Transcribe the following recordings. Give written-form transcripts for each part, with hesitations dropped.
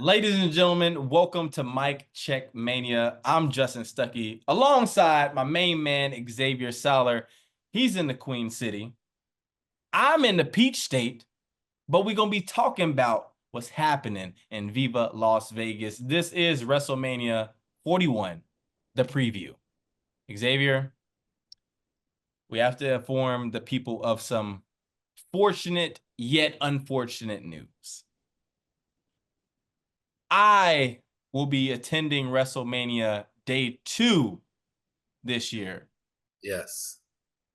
Ladies and gentlemen, welcome to Mic Check Mania. I'm Justin Stuckey, alongside my main man, Xavier Soller. He's in the Queen City. I'm in the Peach State, but we're going to be talking about what's happening in Viva Las Vegas. This is WrestleMania 41, the preview. Xavier, we have to inform the people of some fortunate yet unfortunate news. I will be attending WrestleMania Day 2 this year. Yes.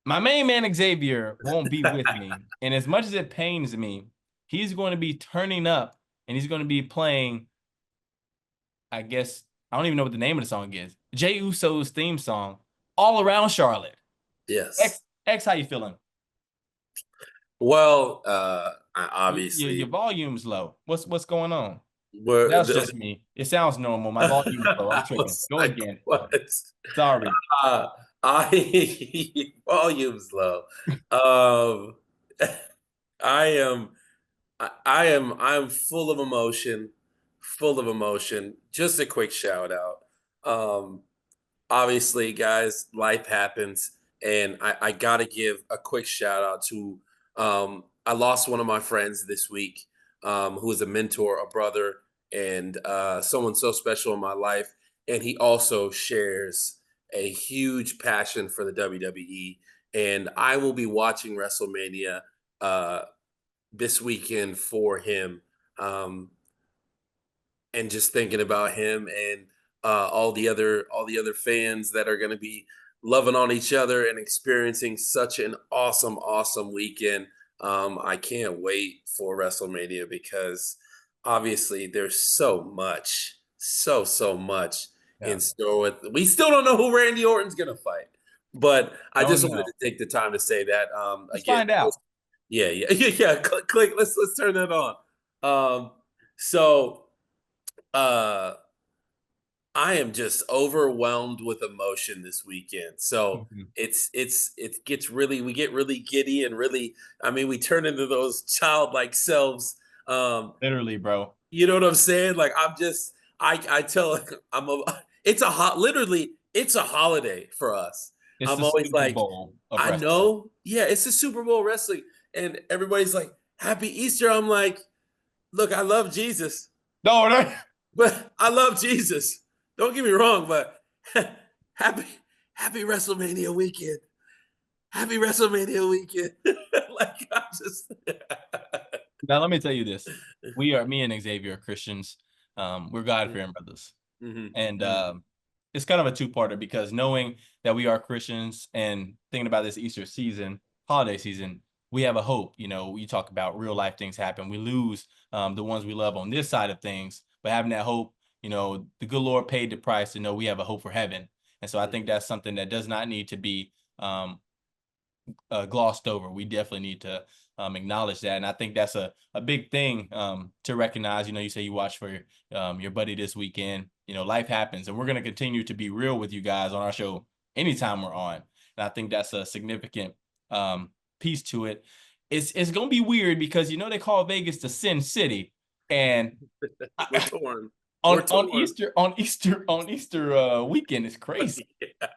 My main man Xavier won't be with me. And as much as it pains me, he's going to be turning up and he's going to be playing, I guess, I don't even know what the name of the song is. Jey Uso's theme song, All Around Charlotte. Yes. X, how you feeling? Well, obviously Your volume's low. What's going on? we're That's just me. It sounds normal. My volume's low. I'm tripping. Go like, again. what? Sorry. I volume's low. Um, I'm full of emotion, full of emotion. Just a quick shout out. Um, Obviously, guys, life happens, and I got to give a quick shout out to. I lost one of my friends this week, who is a mentor, a brother, and someone so special in my life. And he also shares a huge passion for the WWE. And I will be watching WrestleMania uh, this weekend for him. Um, and just thinking about him and all the other fans that are going to be loving on each other and experiencing such an awesome weekend. I can't wait for WrestleMania because obviously there's so much in store with. We still don't know who Randy Orton's going to fight, but I Don't just wanted know. to take the time to say that. Let's Again, find out. yeah. Click. Let's turn that on. Um, so uh I am just overwhelmed with emotion this weekend. So Mhm. it gets really we get really giddy and really we turn into those childlike selves. Um Literally, bro. you know what I'm saying? Like I tell I'm a it's a hot literally it's a holiday for us. It's I'm the always Super like Bowl of I wrestling. know, yeah, it's the Super Bowl wrestling and everybody's like happy Easter. I'm like, look, I love Jesus. No, no. But I love Jesus. Don't get me wrong, but happy happy WrestleMania weekend. Happy WrestleMania weekend. Like I'm just Now let me tell you this: me and Xavier are Christians. We're God-fearing brothers, Mhm, and mhm. it's kind of a two-parter because knowing that we are Christians and thinking about this Easter season, holiday season, we have a hope. You know, you talk about real life things happen. We lose the ones we love on this side of things, but having that hope, you know, the good Lord paid the price to know we have a hope for heaven. And so I think that's something that does not need to be glossed over. We definitely need to acknowledge that. And I think that's a big thing to recognize. You know, you say you watch for your buddy this weekend. You know, life happens. And we're going to continue to be real with you guys on our show anytime we're on. And I think that's a significant piece to it. It's going to be weird because, you know, they call Vegas the Sin City. And We're torn. We're on torn. Easter weekend, it's crazy. Yeah.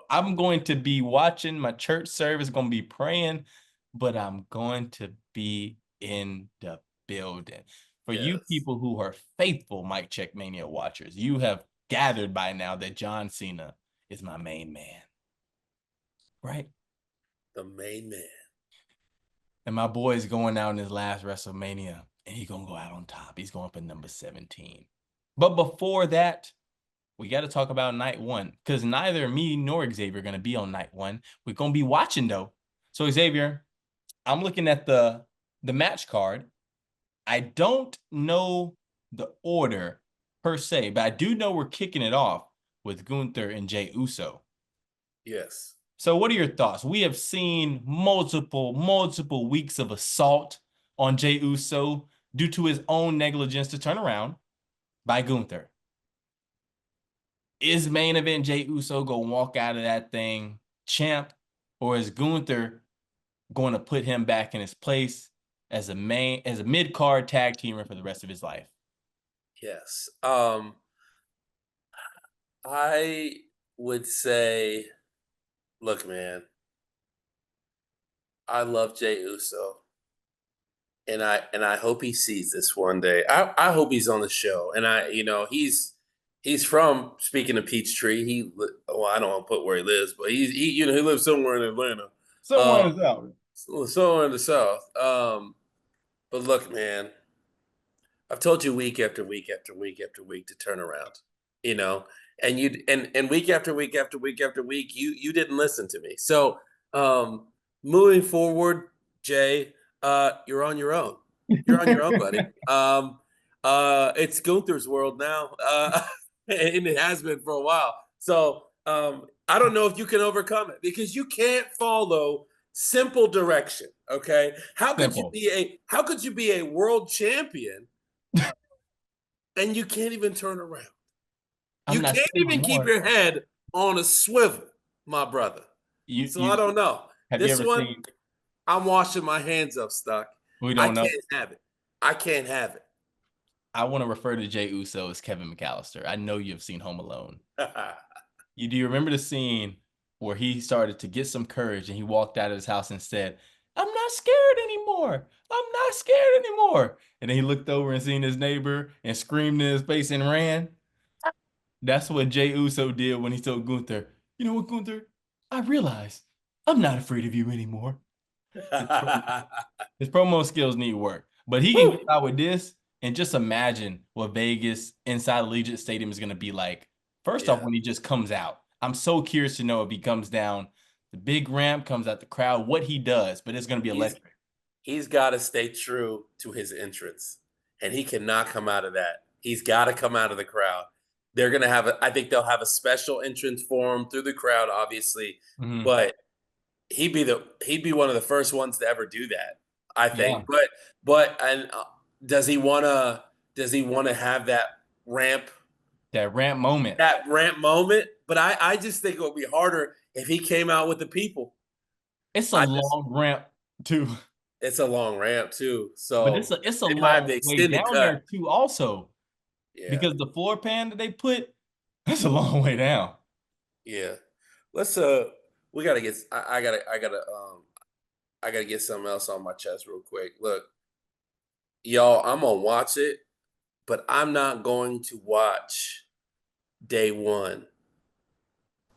I'm going to be watching my church service, going to be praying, but I'm going to be in the building. For you Yes. people who are faithful Mic Check Mania watchers, you have gathered by now that John Cena is my main man, right? The main man. And my boy is going out in his last WrestleMania, and he's going to go out on top. He's going for number 17. But before that, we got to talk about night one because neither me nor Xavier are going to be on night one. We're going to be watching, though. So, Xavier, I'm looking at the match card. I don't know the order per se, but I do know we're kicking it off with Gunther and Jey Uso. Yes. So what are your thoughts? We have seen multiple weeks of assault on Jey Uso due to his own negligence to turn around by Gunther. Is main event Jey Uso going to walk out of that thing champ, or is Gunther going to put him back in his place as a mid-card tag teamer for the rest of his life? Yes. I would say, look, man, I love Jey Uso, and I hope he sees this one day. I hope he's on the show, and he's from, speaking of Peachtree. Well, I don't want to put where he lives, but he lives somewhere in Atlanta, Someone is out. somewhere in the South. But look, man, I've told you week after week after week after week to turn around, you know, and week after week after week after week, you didn't listen to me. So moving forward, Jay, you're on your own. You're on your own, buddy. It's Gunther's world now, and it has been for a while. So I don't know if you can overcome it because you can't follow simple direction. Okay, Simple. how could you be a world champion and you can't even turn around? I'm You not can't saying even keep more. your head on a swivel, my brother. So I You don't know. have you This ever one, seen? I'm washing my hands up, Stuck. We I don't know. can't have it. I can't have I want to refer to Jey Uso as Kevin McAllister. I know you've seen Home Alone. it. Do you remember the scene where he started to get some courage and he walked out of his house and said, "I'm not scared anymore. I'm not scared anymore." And then he looked over and seen his neighbor and screamed in his face and ran. That's what Jey Uso did when he told Gunther, "You know what, Gunther? I realize I'm not afraid of you anymore." His, his promo skills need work, but he can get Whew. out with this. And just imagine what Vegas inside Allegiant Stadium is going to be like. First off, Yeah. when he just comes out, I'm so curious to know if he comes down the big ramp, comes out the crowd, what he does, but it's going to be He's electric. he's got to stay true to his entrance, and he cannot come out of that. He's got to come out of the crowd. They're gonna have I think they'll have a special entrance for him through the crowd, obviously, Mhm. but he'd be one of the first ones to ever do that, I Yeah, think. But and does he wanna have ramp that ramp moment. that ramp moment? But I just think it would be harder if he came out with the people. It's a I just long ramp too, It's a long ramp too, but so it's a they might have to long way extend the down cut. there too, also Yeah, because the floor pan that they put, that's a long way down. yeah. Let's we gotta get. I gotta get something else on my chest real quick. Look, y'all, I'm gonna watch it, but I'm not going to watch day one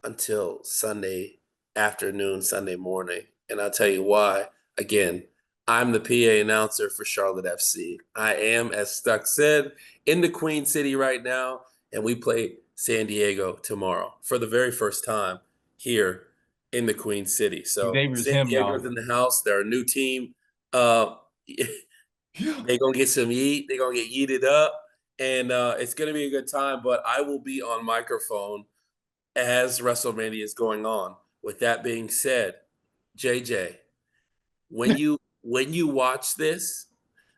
until Sunday afternoon, Sunday morning. And I'll tell you why. Again, I'm the PA announcer for Charlotte FC. I am, as Stuck said, in the Queen City right now, and we play San Diego tomorrow for the very first time here in the Queen City. So Xavier's San him, Diego's y'all. in the house. They're a new team. Uh, Yeah. they're gonna get some yeet. They're gonna get yeeted up, and it's gonna be a good time. But I will be on microphone as WrestleMania is going on. With that being said, JJ, when you watch this,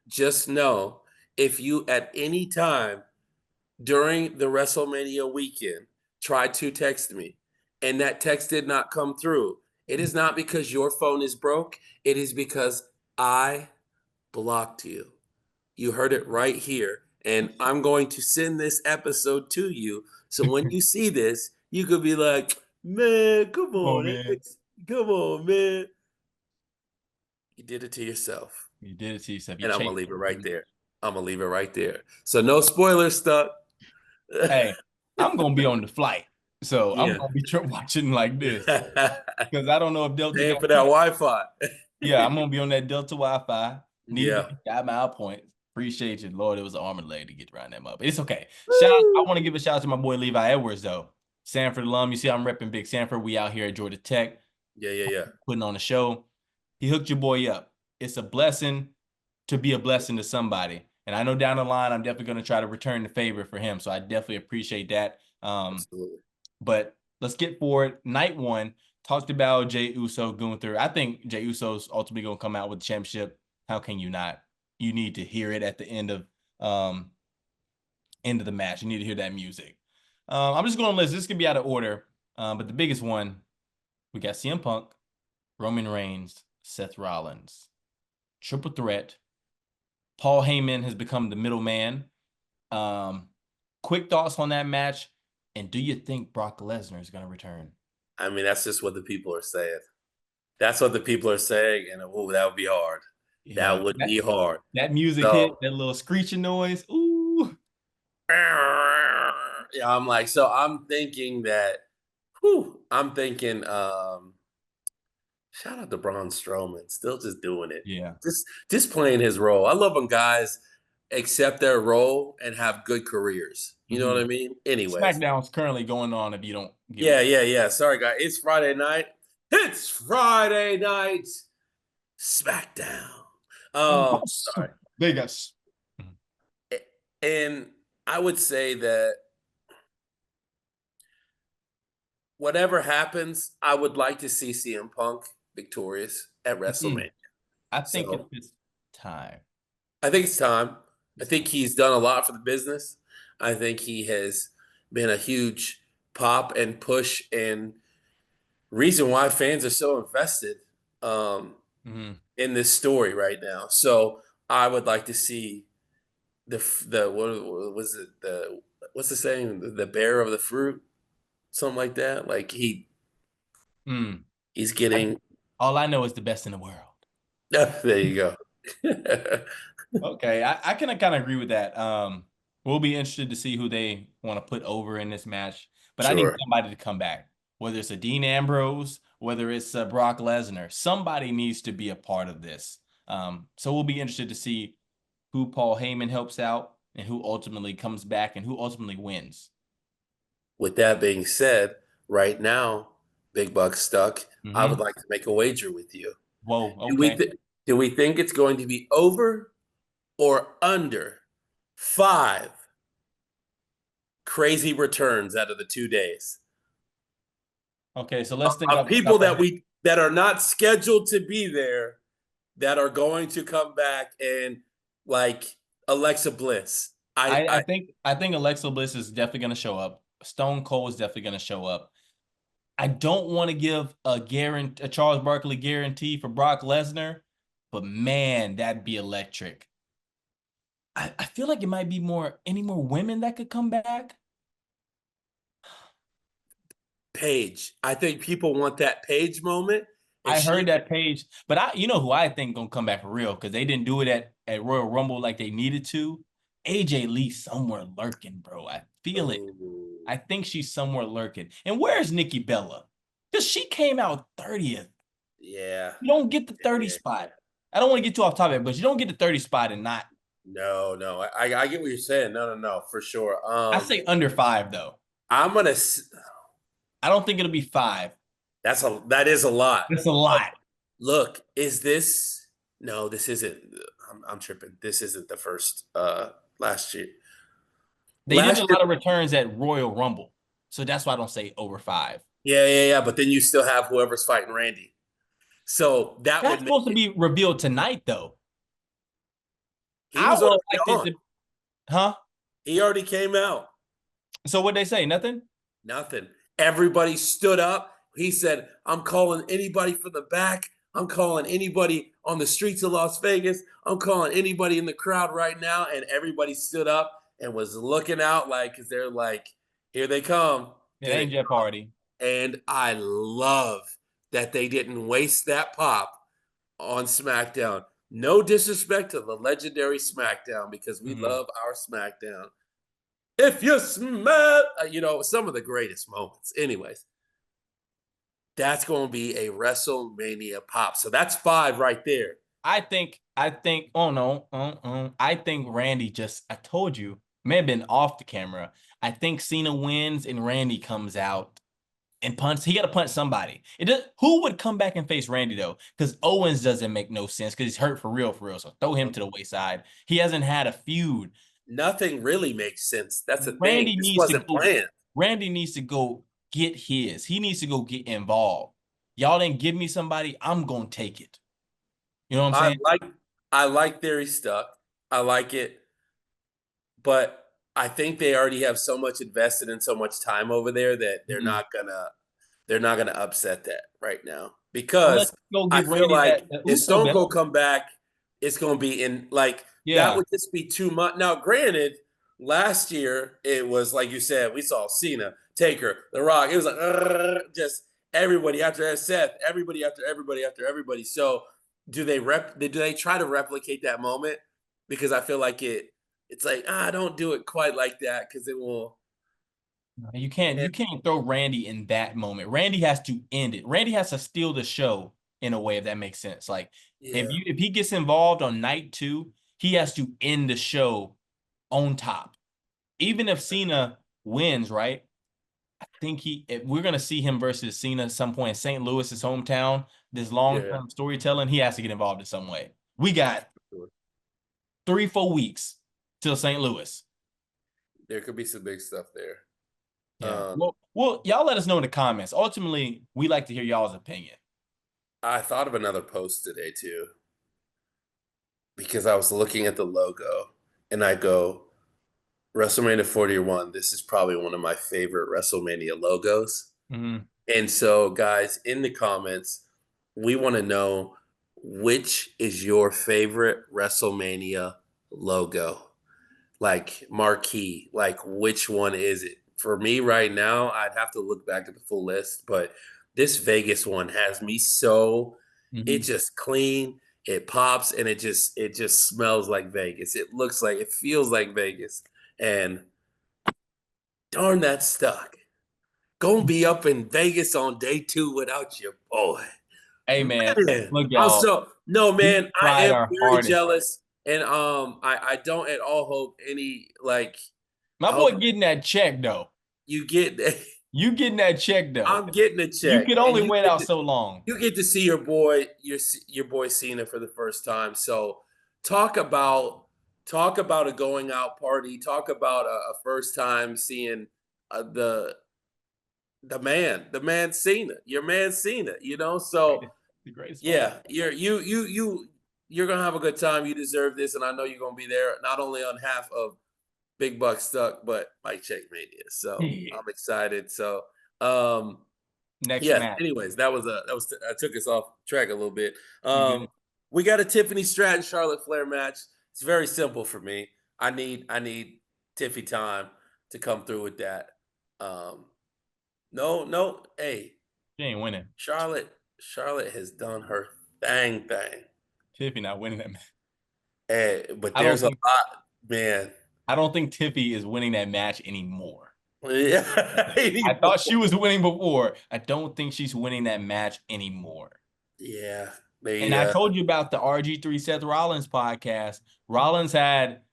just know if you at any time during the WrestleMania weekend tried to text me and that text did not come through, it is not because your phone is broke. It is because I blocked you. You heard it right here. And I'm going to send this episode to you. So when you see this, you could be like, man, come Come on, on, man. X. Come on, man. You did it to yourself. You did it to yourself. You And I'm gonna chased leave it right it. there. I'm gonna leave it right there. So no spoilers stuck. Hey, I'm gonna be on the flight, so I'm Yeah. gonna be watching like this because I don't know if Delta Paying gonna for that keep. Wi-Fi. Yeah, I'm gonna be on that Delta Wi-Fi. Need to Yeah. get 5 mile points. Appreciate you, Lord. It was an arm and leg to get around that up. It's okay. I Woo. want to give a shout out to my boy Levi Edwards though. Sanford alum. You see, I'm repping Big Sanford. We out here at Georgia Tech Yeah, yeah, yeah. putting on a show. He hooked your boy up. It's a blessing to be a blessing to somebody. And I know down the line, I'm definitely going to try to return the favor for him. So I definitely appreciate that. Absolutely. But let's get forward. Night one, talked about Jey Uso going through. I think Jey Uso's ultimately going to come out with the championship. How can you not? You need to hear it at the end of the match. You need to hear that music. I'm just going to list. This could be out of order. But the biggest one, we got CM Punk, Roman Reigns, Seth Rollins. Triple threat. Paul Heyman has become the middleman. Quick thoughts on that match, and do you think Brock Lesnar is going to return? I mean, that's just what the people are saying. That's what the people are saying, and that would be hard. Yeah, That would be hard. that music hit, So, that little screeching noise. Ooh. yeah, I'm like, so I'm thinking that. I'm thinking. Shout out to Braun Strowman, still just doing it, Yeah. just playing his role. I love when guys accept their role and have good careers. You know what I mean? Anyways, SmackDown's currently going on if you don't get yeah, it. yeah, yeah. Sorry, guys. It's Friday night. It's Friday night. SmackDown. Sorry. Vegas. And I would say that whatever happens, I would like to see CM Punk victorious at WrestleMania. I think So it's time. I think it's time. I think he's done a lot for the business. I think he has been a huge pop and push and reason why fans are so invested in this story right now. So I would like to see the what was it the what's the saying, the bearer of the fruit, something like that. Like he's getting. All I know is the best in the world. There you go. Okay, I can kind of agree with that. We'll be interested to see who they want to put over in this match, but I need Sure. somebody to come back. Whether it's a Dean Ambrose, whether it's Brock Lesnar, somebody needs to be a part of this. So we'll be interested to see who Paul Heyman helps out and who ultimately comes back and who ultimately wins. With that being said, right now, Big Buck Stuck, I would Mm-hmm. like to make a wager with you. Whoa, Do we okay. th- do we think it's going to be over or under 5 crazy returns out of the 2 days Okay, so let's think of off the people top of our that are not scheduled to be there that are going to come back, and like Alexa Bliss? I think Alexa Bliss is definitely going to show up. Stone Cold is definitely going to show up. I don't want to give a Charles Barkley guarantee for Brock Lesnar, but man, that'd be electric. I feel like it might be any more women that could come back. Paige. I think people want that Paige moment, and I heard she. that page, but you know who I think gonna come back for real because they didn't do it at Royal Rumble like they needed to. AJ Lee somewhere lurking, bro. I feel it. Oh, I think she's somewhere lurking. And where's Nikki Bella? Because she came out 30th. yeah, You don't get the 30 yeah. spot. I don't want to get too off topic, but you don't get the 30 spot and not. No, no, I get what you're saying. No, no, no, for sure. I say under 5 though. I'm gonna. I don't think it'll be 5. That is a lot. That's a lot. Look, is this? No, this isn't. I'm tripping. This isn't the first. Last year. They did Last a year. lot of returns at Royal Rumble, so that's why I don't say over 5. Yeah, yeah, yeah. But then you still have whoever's fighting Randy. So that That's would make supposed to it. be revealed tonight, though. He I was would have already liked it on. to, huh? He already came out. So what they say? Nothing. Nothing. Everybody stood up. He said, I'm calling anybody from the back. I'm calling anybody on the streets of Las Vegas. I'm calling anybody in the crowd right now. And everybody stood up and was looking out like, because they're like, here they come. It Here they ain't Jeff come. Hardy. And I love that they didn't waste that pop on SmackDown. No disrespect to the legendary SmackDown because we Mhm. love our SmackDown. If you smell, some of the greatest moments. Anyways, that's going to be a WrestleMania pop. So that's 5 right there. I think, oh no, I think Randy I told you, may have been off the camera. I think Cena wins and Randy comes out and punts. He got to punch somebody. Who would come back and face Randy though? Because Owens doesn't make no sense because he's hurt for real, for real. So throw him to the wayside. He hasn't had a feud. Nothing really makes sense. That's the thing. Randy This needs to wasn't go. planned. Randy needs to go get his. He needs to go get involved. Y'all didn't give me somebody. I'm gonna take it. You know what I'm I saying? like I like Theory Stuck. I like it, but I think they already have so much invested and so much time over there that Mhm. they're not gonna upset that right now Unless because you go I give feel Randy like that if Uso Stone belt. Cold come back, it's gonna be in like that Yeah. would just be too much. Now, granted, last year it was like you said, we saw Cena, Taker, The Rock. It was like just everybody after Seth, everybody after everybody after everybody. So do they try to replicate that moment? Because I feel like it's like don't do it quite like that because it will. You can't throw Randy in that moment. Randy has to end it. Randy has to steal the show in a way, if that makes sense. Like Yeah, if he gets involved on night 2, he has to end the show on top. Even if Cena wins, right? I think if we're gonna see him versus Cena at some point in St. Louis, his hometown, this yeah. long-term storytelling, he has to get involved in some way. We got Sure. 3-4 weeks till St. Louis. There could be some big stuff there. Yeah. Um, Well, y'all let us know in the comments. Ultimately, we like to hear y'all's opinion. I thought of another post today too because I was looking at the logo and I go, WrestleMania 41, this is probably one of my favorite WrestleMania logos. Mhm. And so, guys, in the comments, we want to know which is your favorite WrestleMania logo, like marquee, like which one is it? For me right now, I'd have to look back at the full list, but this Vegas one has me so it's Mhm. just clean, it pops, and it just smells like Vegas. It looks like it feels like Vegas. And darn that stuck. Gonna be up in Vegas on day 2 without your boy. Hey man, Man, look, I'm y'all. so no We man. I tried am our very hardest. jealous, and I don't at all hope any like. My I boy hope getting that check though. you get. You getting that check though. I'm getting a You check, could and only wait out so long. you get to see your boy Cena for the first time. So talk about talk about a going out party. Talk about a first time seeing the the man Cena, your man Cena. So The greatest moment. yeah, you're gonna have a good time. You deserve this, and I know you're gonna be there not only on half of Big Buck Stuck, but Mic Check Mania. So Yeah. I'm excited. So um, Next yes. match. Anyways, I took us off track a little bit. You good? We got a Tiffany Stratton Charlotte Flair match. It's very simple for me. I need Tiffy time to come through with that. Um, no, hey, She ain't winning. Charlotte has done her thing. Tiffy not winning that match. But I don't there's a think lot, man. I don't think Tiffy is winning that match anymore. Yeah, I anymore. thought she was winning before. I don't think she's winning that match anymore. Yeah, And they. I told you about the RG3 Seth Rollins podcast. Rollins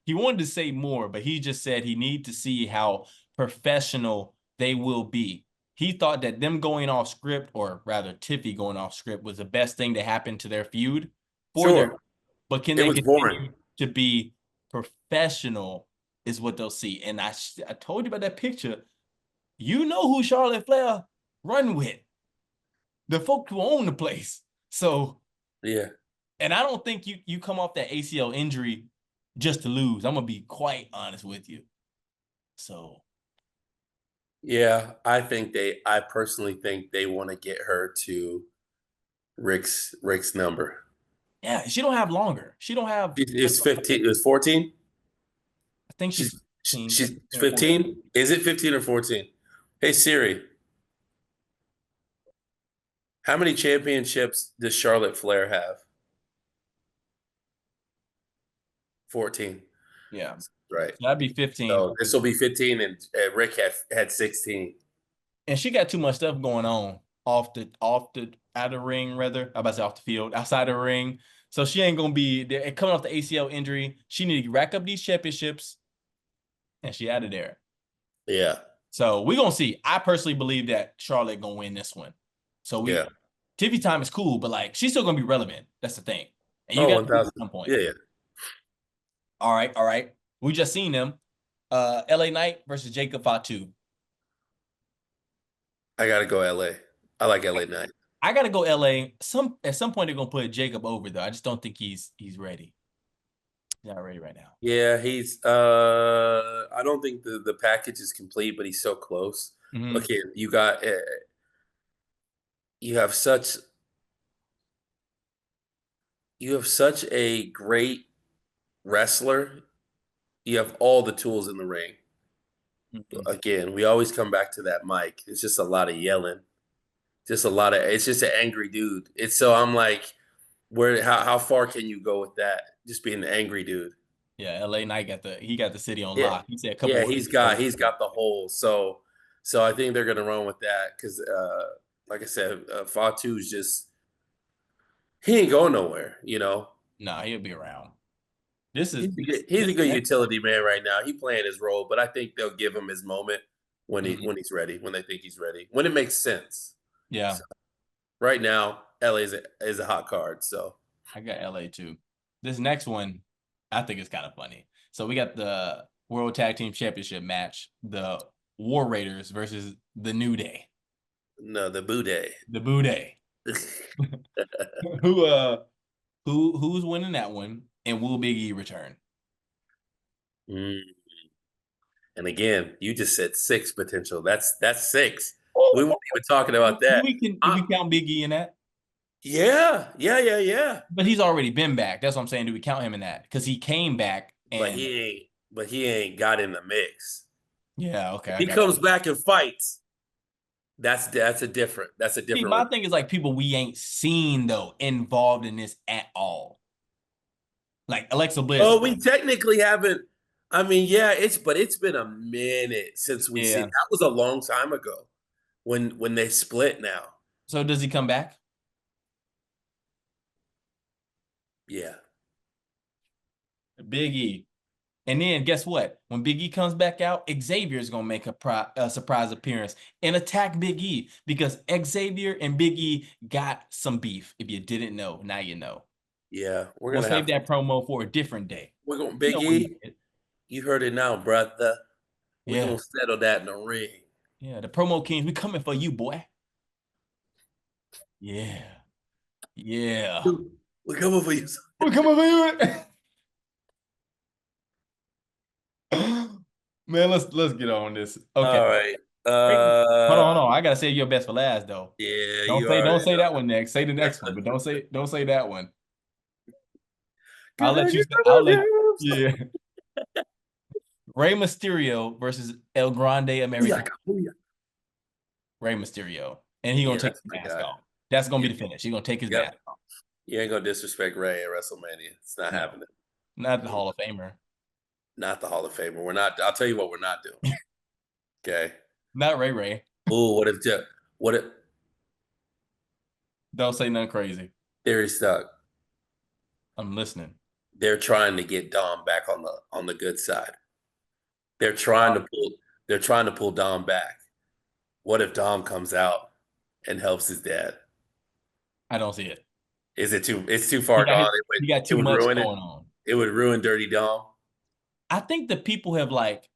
he wanted to say more, but he just said he need to see how professional they will be. He thought that them going off script, or rather Tiffy going off script, was the best thing to happen to their feud for their, Sure, but can it they was boring. continue to be professional is what they'll see. And I told you about that picture. You know who Charlotte Flair run with. The folk who own the place. So Yeah, and I don't think you come off that ACL injury just to lose. I'm gonna be quite honest with you. So yeah. I personally think they want to get her to Rick's number. yeah, she don't have longer. She don't have. It's 15. It was 14. I think she's She's 15, she's 15 or 14. 15. Is it 15 or 14? Hey Siri, how many championships does Charlotte Flair have? 14. Yeah, Right. so that'd be 15. So this will be 15, and Rick had 16. And she got too much stuff going on off the out of the ring, rather. I about to say off the field, outside the ring. So she ain't gonna be there. Coming off the ACL injury, she need to rack up these championships, and she out of there. Yeah. So we're gonna see. I personally believe that Charlotte gonna win this one. So Yeah. TV time is cool, but like she's still gonna be relevant. That's the thing. And you Oh, got to at 1,000. some point. Yeah, yeah. All right, all right. We just seen them. LA Knight versus Jacob Fatu. I gotta go LA. I like LA Knight. I gotta go LA. At some point they're gonna put Jacob over though. I just don't think he's ready. He's not ready right now. Yeah, he's I don't think the package is complete, but he's so close. Mm-hmm. Look here, you have such you have such a great wrestler You have all the tools in the ring. Mm-hmm. Again, we always come back to that mic. It's just a lot of yelling. Just a lot of. It's just an angry dude. It's so I'm like, where? How far can you go with that? Just being an angry dude. Yeah, LA Knight got the city on Yeah, lock. He said a couple yeah. words. He's got the whole. So I think they're gonna run with that because, like I said, Fatu's just he ain't going nowhere. Nah, he'll be around. This is He's a good utility man right now. He playing his role, but I think they'll give him his moment when Mhm. he's ready, when they think he's ready, when it makes sense. Yeah, So right now, LA is a hot card. So I got LA too. This next one, I think is kind of funny. So we got the World Tag Team Championship match, the War Raiders versus the New Day, no, the Boudet. the Boo Day. Who's winning that one? And will Big E return? Mm. And again, you just said six potential. That's six. We Oh, weren't even talking about do that. we count Big E in that? Yeah. But he's already been back. That's what I'm saying. Do we count him in that? Because he came back But and he ain't got in the mix. yeah, okay, If I he got comes you. back and fights, that's a See, different. my thing is like people we ain't seen though involved in this at all. Like Alexa Bliss. Oh, we technically haven't. I mean, yeah, it's been a minute since we seen. Yeah. That was a long time ago when they split. Now, So does he come back? yeah, Big E. And then guess what? When Big E comes back out, Xavier is gonna make a surprise appearance and attack Big E because Xavier and Big E got some beef. If you didn't know, now you know. yeah, we're We'll gonna save have to. that promo for a different day. We're going You know Big when you E. get it. You heard it now, brother. We're Yeah, gonna settle that in the ring. yeah. The promo kings, we coming for you, boy. Yeah, yeah. We're coming for you. We coming for you. Man, let's get on this. Okay. All right. Hold on. I gotta save your best for last though. Yeah, Don't you say don't already say know. that one next. Say the next one, but don't say that one. I'll Can I let you get say. rid I'll of let your yeah. Rey Mysterio versus El Grande Americano. Booyaka, booyaka. Rey Mysterio, and he gonna Yeah, take that's his my mask guy. off. That's gonna Yeah. be the finish. He gonna take his Yep. mask off. You ain't gonna disrespect Ray at WrestleMania. It's not No, happening. not the Mm, Hall of Famer. Not the Hall of Famer. We're not. I'll tell you what we're not doing. Okay. Not Ray Ray. Oh, what if Don't say nothing crazy. Theory stuck? I'm listening. They're trying to get Dom back on the good side. They're trying to pull. They're trying to pull Dom back. What if Dom comes out and helps his dad? I don't see it. Is it too? It's too far gone. He got It too would much ruin it. going on. It would ruin Dirty Dom. I think the people have like,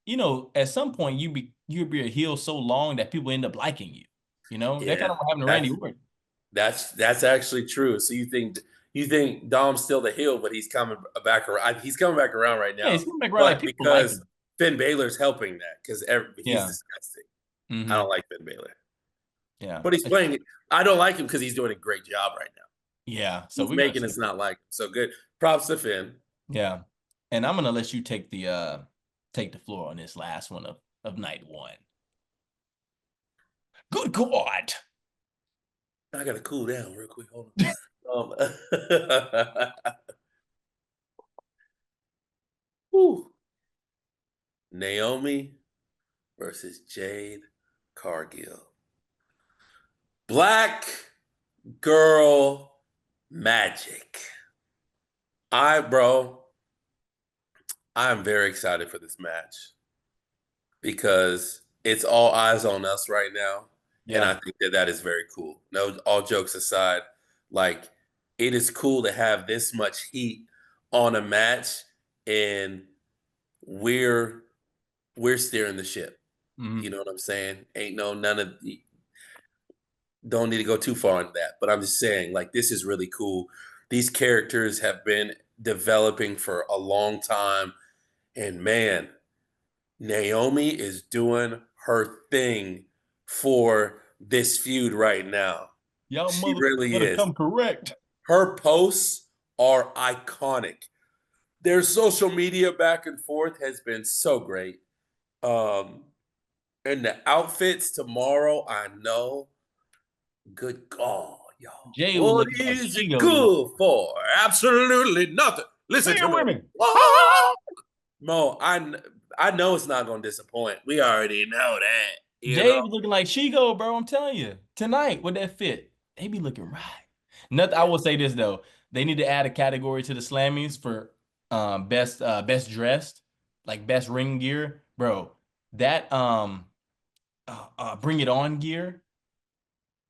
at some point you be a heel so long that people end up liking you. That kind Yeah, of what happened to Randy that's Orton. that's actually true. So you think Dom's still the heel, but he's coming back around. He's coming back around right Yeah, now, he's coming back around like but people like because him. Finn Balor's helping that because he's Yeah. disgusting. I Hmm. don't like Finn Balor, Yeah. but he's playing. I don't like him because he's doing a great job right now. Yeah. So He's we're gonna making see. us not like him. So good. Props to Finn. Yeah. And I'm gonna let you take the floor on this last one of night one. Good God. I gotta cool down real quick. Hold on. Um, whew. Naomi versus Jade Cargill. Black girl magic. Bro, I'm very excited for this match because it's all eyes on us right now. And I Yeah. think that is very cool. No, all jokes aside, like it is cool to have this much heat on a match and we're we're steering the ship. You Hmm. know what I'm saying? Ain't no none of don't need to go too far into that, but I'm just saying, like, this is really cool. These characters have been developing for a long time, and man, Naomi is doing her thing for this feud right now. Y'all She mother really better is. come correct. Her posts are iconic. their social media back and forth has been so great. Um, and the outfits tomorrow, I know. Good God, y'all. Jay was What looking like is she it gonna get good for? Absolutely nothing. Listen to bigger me. women. Ah! Mo, I know it's not gonna disappoint. We already know that. You Jay know, was looking like she go, bro. I'm telling you. Tonight with that fit, they be looking right. Nothing. I will say this though. They need to add a category to the Slammies for best dressed, like best ring gear. Bro, that bring it on gear.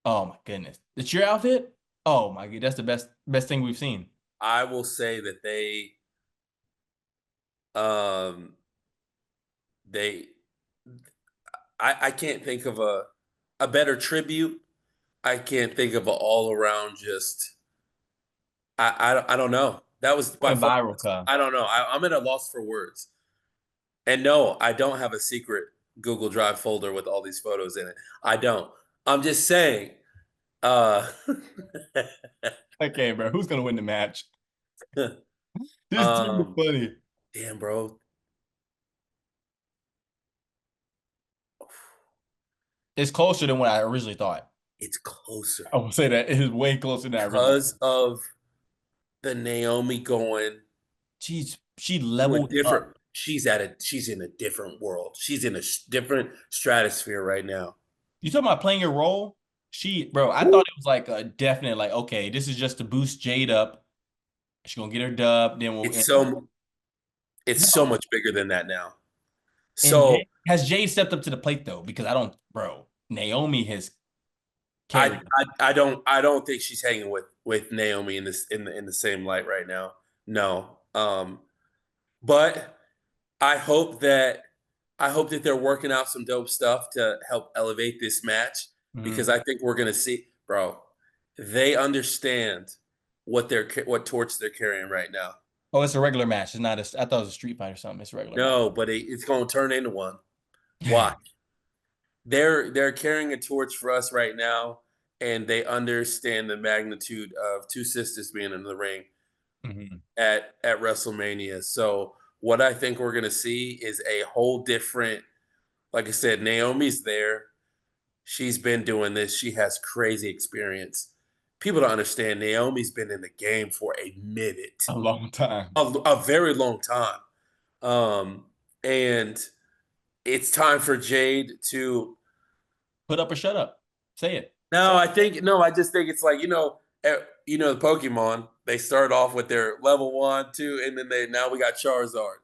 Oh my goodness. It's your outfit? Oh my god, that's the best thing we've seen. I will say that um they I can't think of a better tribute. I can't think of an all around just I don't know. That was by Went far. viral, Ka. I don't know. I'm at a loss for words. And no, I don't have a secret Google Drive folder with all these photos in it. I don't. I'm just saying. Uh, Okay, bro. Who's gonna win the match? This is too um, funny. damn, bro. It's closer than what I originally thought. It's closer I will say that it is way closer than I originally because of the Naomi going she to a leveled up. different. She's in a different world. She's in a different stratosphere right now. You talking about playing your role? Bro, I thought it was like a definite, like, okay, this is just to boost Jade up. She's gonna get her dub, then we'll It's end. so it's so No. much bigger than that now. And So Has Jade stepped up to the plate though? Because I don't, bro. Naomi has carried. I don't think she's hanging with Naomi in this in the same light right now. No. But I hope that they're working out some dope stuff to help elevate this match because Mhm. I think we're gonna see, bro. They understand what torch they're carrying right now. Oh, it's a regular match. It's not a. I thought it was a street fight or something. It's a regular match. No, but it's gonna turn into one. Why? They're carrying a torch for us right now, and they understand the magnitude of two sisters being in the ring Mhm. at WrestleMania. So what I think we're gonna see is a whole different, like I said, Naomi's there. She's been doing this. She has crazy experience. People don't understand. Naomi's been in the game for a minute, A long time. a very long time. And it's time for Jade to. Put up or shut up. Say it. No, Say it. I think no. I just think it's like the Pokemon. They start off with their level 1, 2, and then they now we got Charizard.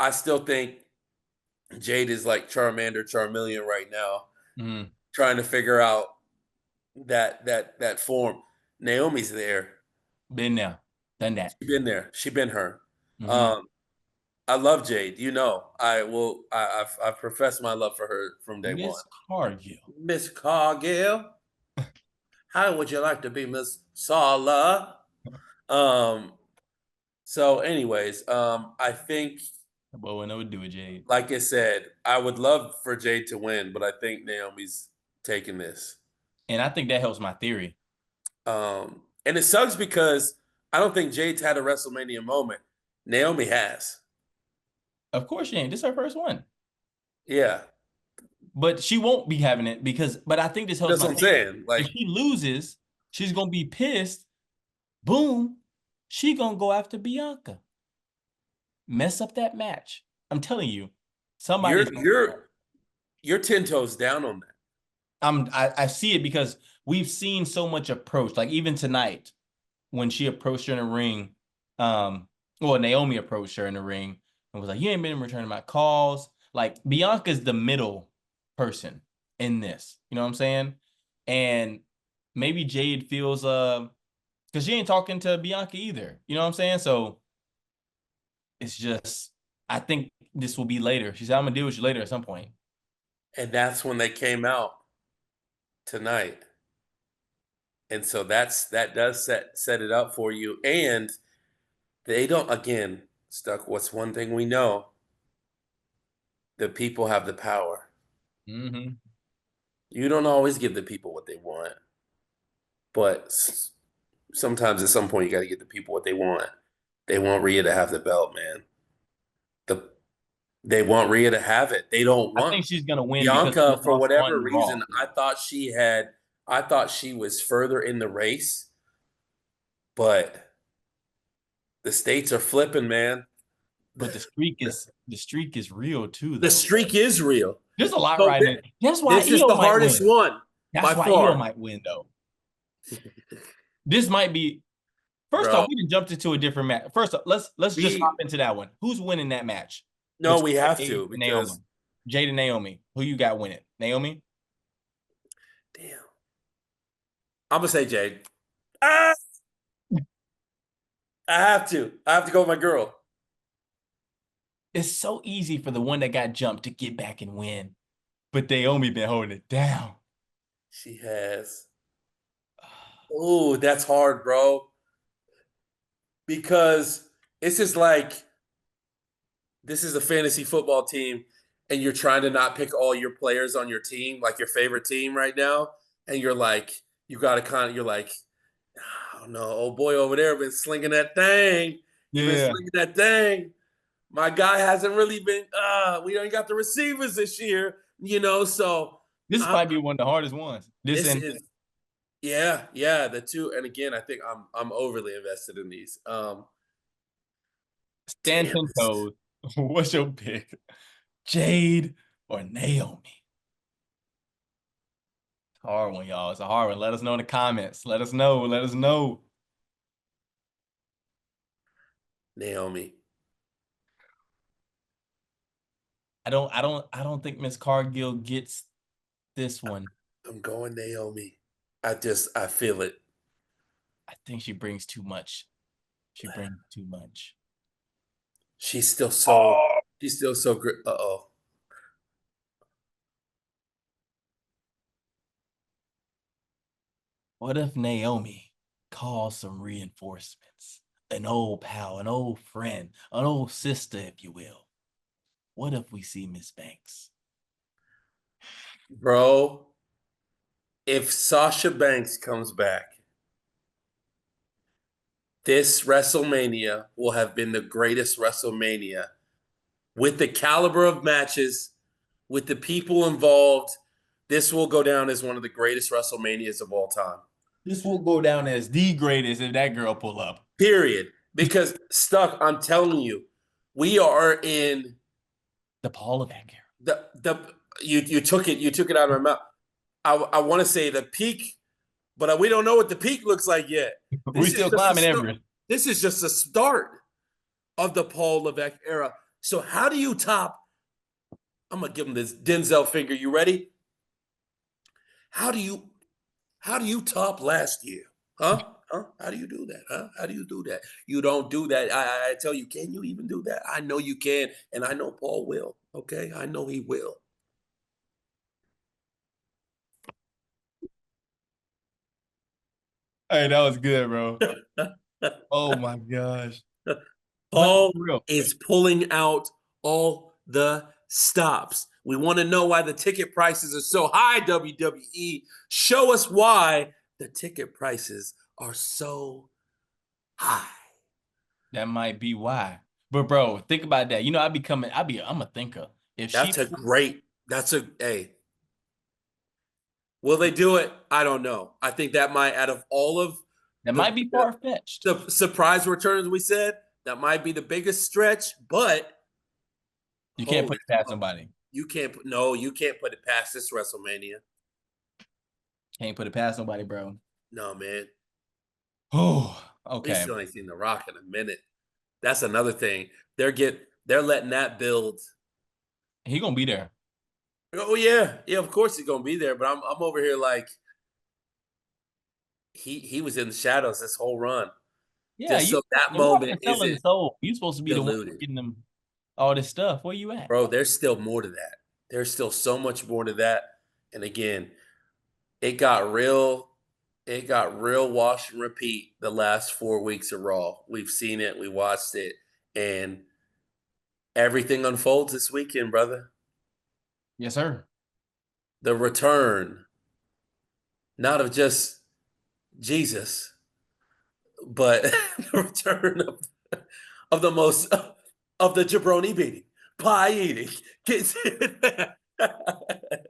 I still think Jade is like Charmander, Charmeleon right now, Mhm. trying to figure out that form. Naomi's there. Been there, done that. She been there. She been her. Mhm. Um, I love Jade. You know, I will. I've professed my love for her from day one. Miss Cargill. Miss Cargill, how would you like to be Miss Soller? Um. So, anyways, I think, But when I would do it, Jade. like I said, I would love for Jade to win, but I think Naomi's taking this. And I think that helps my theory. And it sucks because I don't think Jade's had a WrestleMania moment. Naomi has. Of course she ain't. This is her first one. Yeah. But she won't be having it but I think this helps That's my what I'm theory. saying. If Like, she loses, she's gonna be pissed. Boom. She gonna go after Bianca. Mess up that match. I'm telling you, you're somebody's gonna. you're you're 10 toes down on that. I see it because we've seen so much approach. Like even tonight, when she approached her in the ring, well, Naomi approached her in the ring and was like, "You ain't been returning my calls." Like Bianca's the middle person in this. You know what I'm saying? And maybe Jade feels because she ain't talking to Bianca either. You know what I'm saying? So it's just I think this will be later. She said, "I'm gonna deal with you later at some point." And that's when they came out tonight. And so that does set it up for you. And they don't, again, Stuck, what's one thing we know? The people have the power. Mm-hmm. You don't always give the people what they want, but sometimes at some point you got to give the people what they want. They want Rhea to have the belt, man. They want Rhea to have it. They don't I want think she's gonna win because she Bianca for lost whatever on Raw. reason. I thought she was further in the race, but the states are flipping, man. But the streak is real too, The though. streak is real. There's a lot So riding it. That's why this is EO the might hardest win. one That's by why EO far, might win, though. This might be. First off, bro. we done jumped into a different match. First off, let's just hop into that one. Who's winning that match? No, Between we have Jade to and Naomi. because Jade and Naomi. Who you got winning? Naomi? damn. I'm gonna say Jade. Ah, I have to. I have to go with my girl. It's so easy for the one that got jumped to get back and win. But Naomi been holding it down. She has. Oh, that's hard, bro. Because it's just like this is a fantasy football team, and you're trying to not pick all your players on your team, like your favorite team right now, and you're like, you got to you're like, oh no, old boy over there been slinging that thing. He been Yeah. slinging that thing. My guy hasn't really been. We ain't got the receivers this year, So This I'm, might be one of the hardest ones. This this and is, yeah, the two. And again, I think I'm overly invested in these. stand Damn, 10 toes. What's your pick? Jade or Naomi? Hard one, y'all. It's a hard one. Let us know in the comments. Let us know. Let us know. Naomi. I don't think Miss Cargill gets this one. I'm going Naomi. I feel it. I think she brings too much. She brings too much. She's still so great. Uh-oh. What if Naomi calls some reinforcements? An old pal, an old friend, an old sister, if you will. What if we see Miss Banks? Bro, if Sasha Banks comes back, this WrestleMania will have been the greatest WrestleMania with the caliber of matches, with the people involved. This will go down as one of the greatest WrestleManias of all time. This will go down as the greatest if that girl pull up. Period. Because I'm telling you, we are in the Paul Levesque era. You took it out of my mouth. I want to say the peak, but we don't know what the peak looks like yet. We're still climbing Everest. This is just the start of the Paul Levesque era. So how do you top? I'm gonna give him this Denzel finger. You ready? How do you top last year? Huh? How do you do that? Huh? How do you do that? You don't do that. I tell you, can you even do that? I know you can, and I know Paul will. Okay, I know he will. Hey, that was good, bro. Oh my gosh. Paul is pulling out all the stops. We want to know why the ticket prices are so high, WWE. Show us why the ticket prices are so high. That might be why. But bro, think about that. I'm a thinker. Hey. Will they do it? I don't know. I think that might, out of all of that might be far-fetched. The surprise returns we said, that might be the biggest stretch, but you can't put it past somebody. You can't put it past this WrestleMania. Can't put it past nobody, bro. No, man. Oh, okay. We still ain't seen The Rock in a minute. That's another thing. They're letting that build. He gonna be there. Oh yeah, of course he's gonna be there. But I'm over here like he was in the shadows this whole run. Yeah, so that moment selling the soul. You're supposed to be diluted. the one getting them all this stuff. Where you at, bro? There's still more to that. There's still so much more to that. And again, it got real wash and repeat the last 4 weeks of Raw. We've seen it, we watched it, and everything unfolds this weekend, brother. Yes, sir. The return, not of just Jesus, but the return of the most of the jabroni beating, pie eating.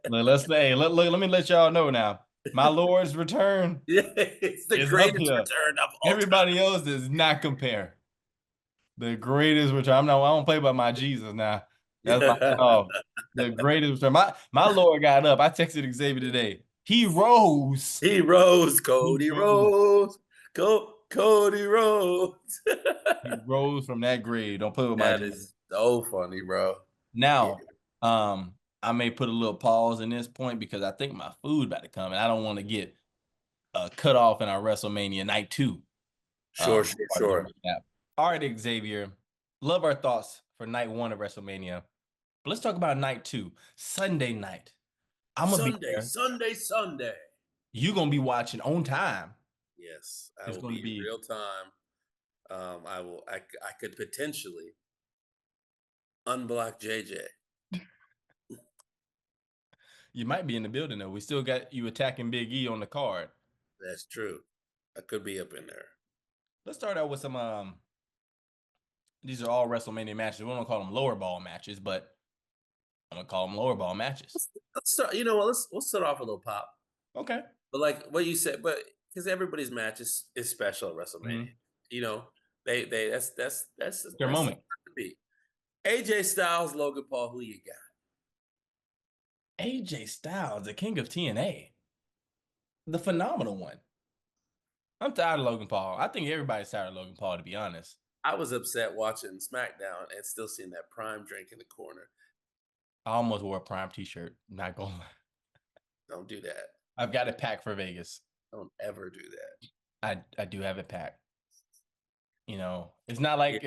Let me let y'all know now. My Lord's return Yeah, it's the is up greatest here. return of all time. Everybody else does not compare. The greatest return. I don't play by my Jesus now. That's my no. The greatest return. My Lord got up. I texted Xavier today. He rose. He rose, He Cody rose. rose, Cody rose. He rose from that grave. Don't play with my That Jesus. is so funny, bro. Yeah, Now, I may put a little pause in this point because I think my food about to come, and I don't want to get cut off in our WrestleMania night 2. sure, Part of the sure. recap. All right, Xavier. Love our thoughts for night 1 of WrestleMania. But let's talk about night 2, Sunday night. I'm gonna be Sunday, there. Sunday, Sunday. You're gonna be watching on time. Yes, I It's will gonna be in be real time. I will. I could potentially unblock JJ. you might be in the building though. We still got you attacking Big E on the card. That's true. I could be up in there. Let's start out with some these are all WrestleMania matches. We don't call them lower ball matches, but I'm gonna call them lower ball matches. Let's start. You know what? Let's start off a little pop. Okay. But like what you said, but because everybody's match is special at WrestleMania. Mm-hmm. You know, they that's Their moment. to be. AJ Styles, Logan Paul, who you got? AJ Styles, the king of TNA. The phenomenal one. I'm tired of Logan Paul. I think everybody's tired of Logan Paul, to be honest. I was upset watching SmackDown and still seeing that prime drink in the corner. I almost wore a Prime t-shirt. Not gonna lie. Don't do that. I've got it packed for Vegas. Don't ever do that. I do have it packed. You know, it's not like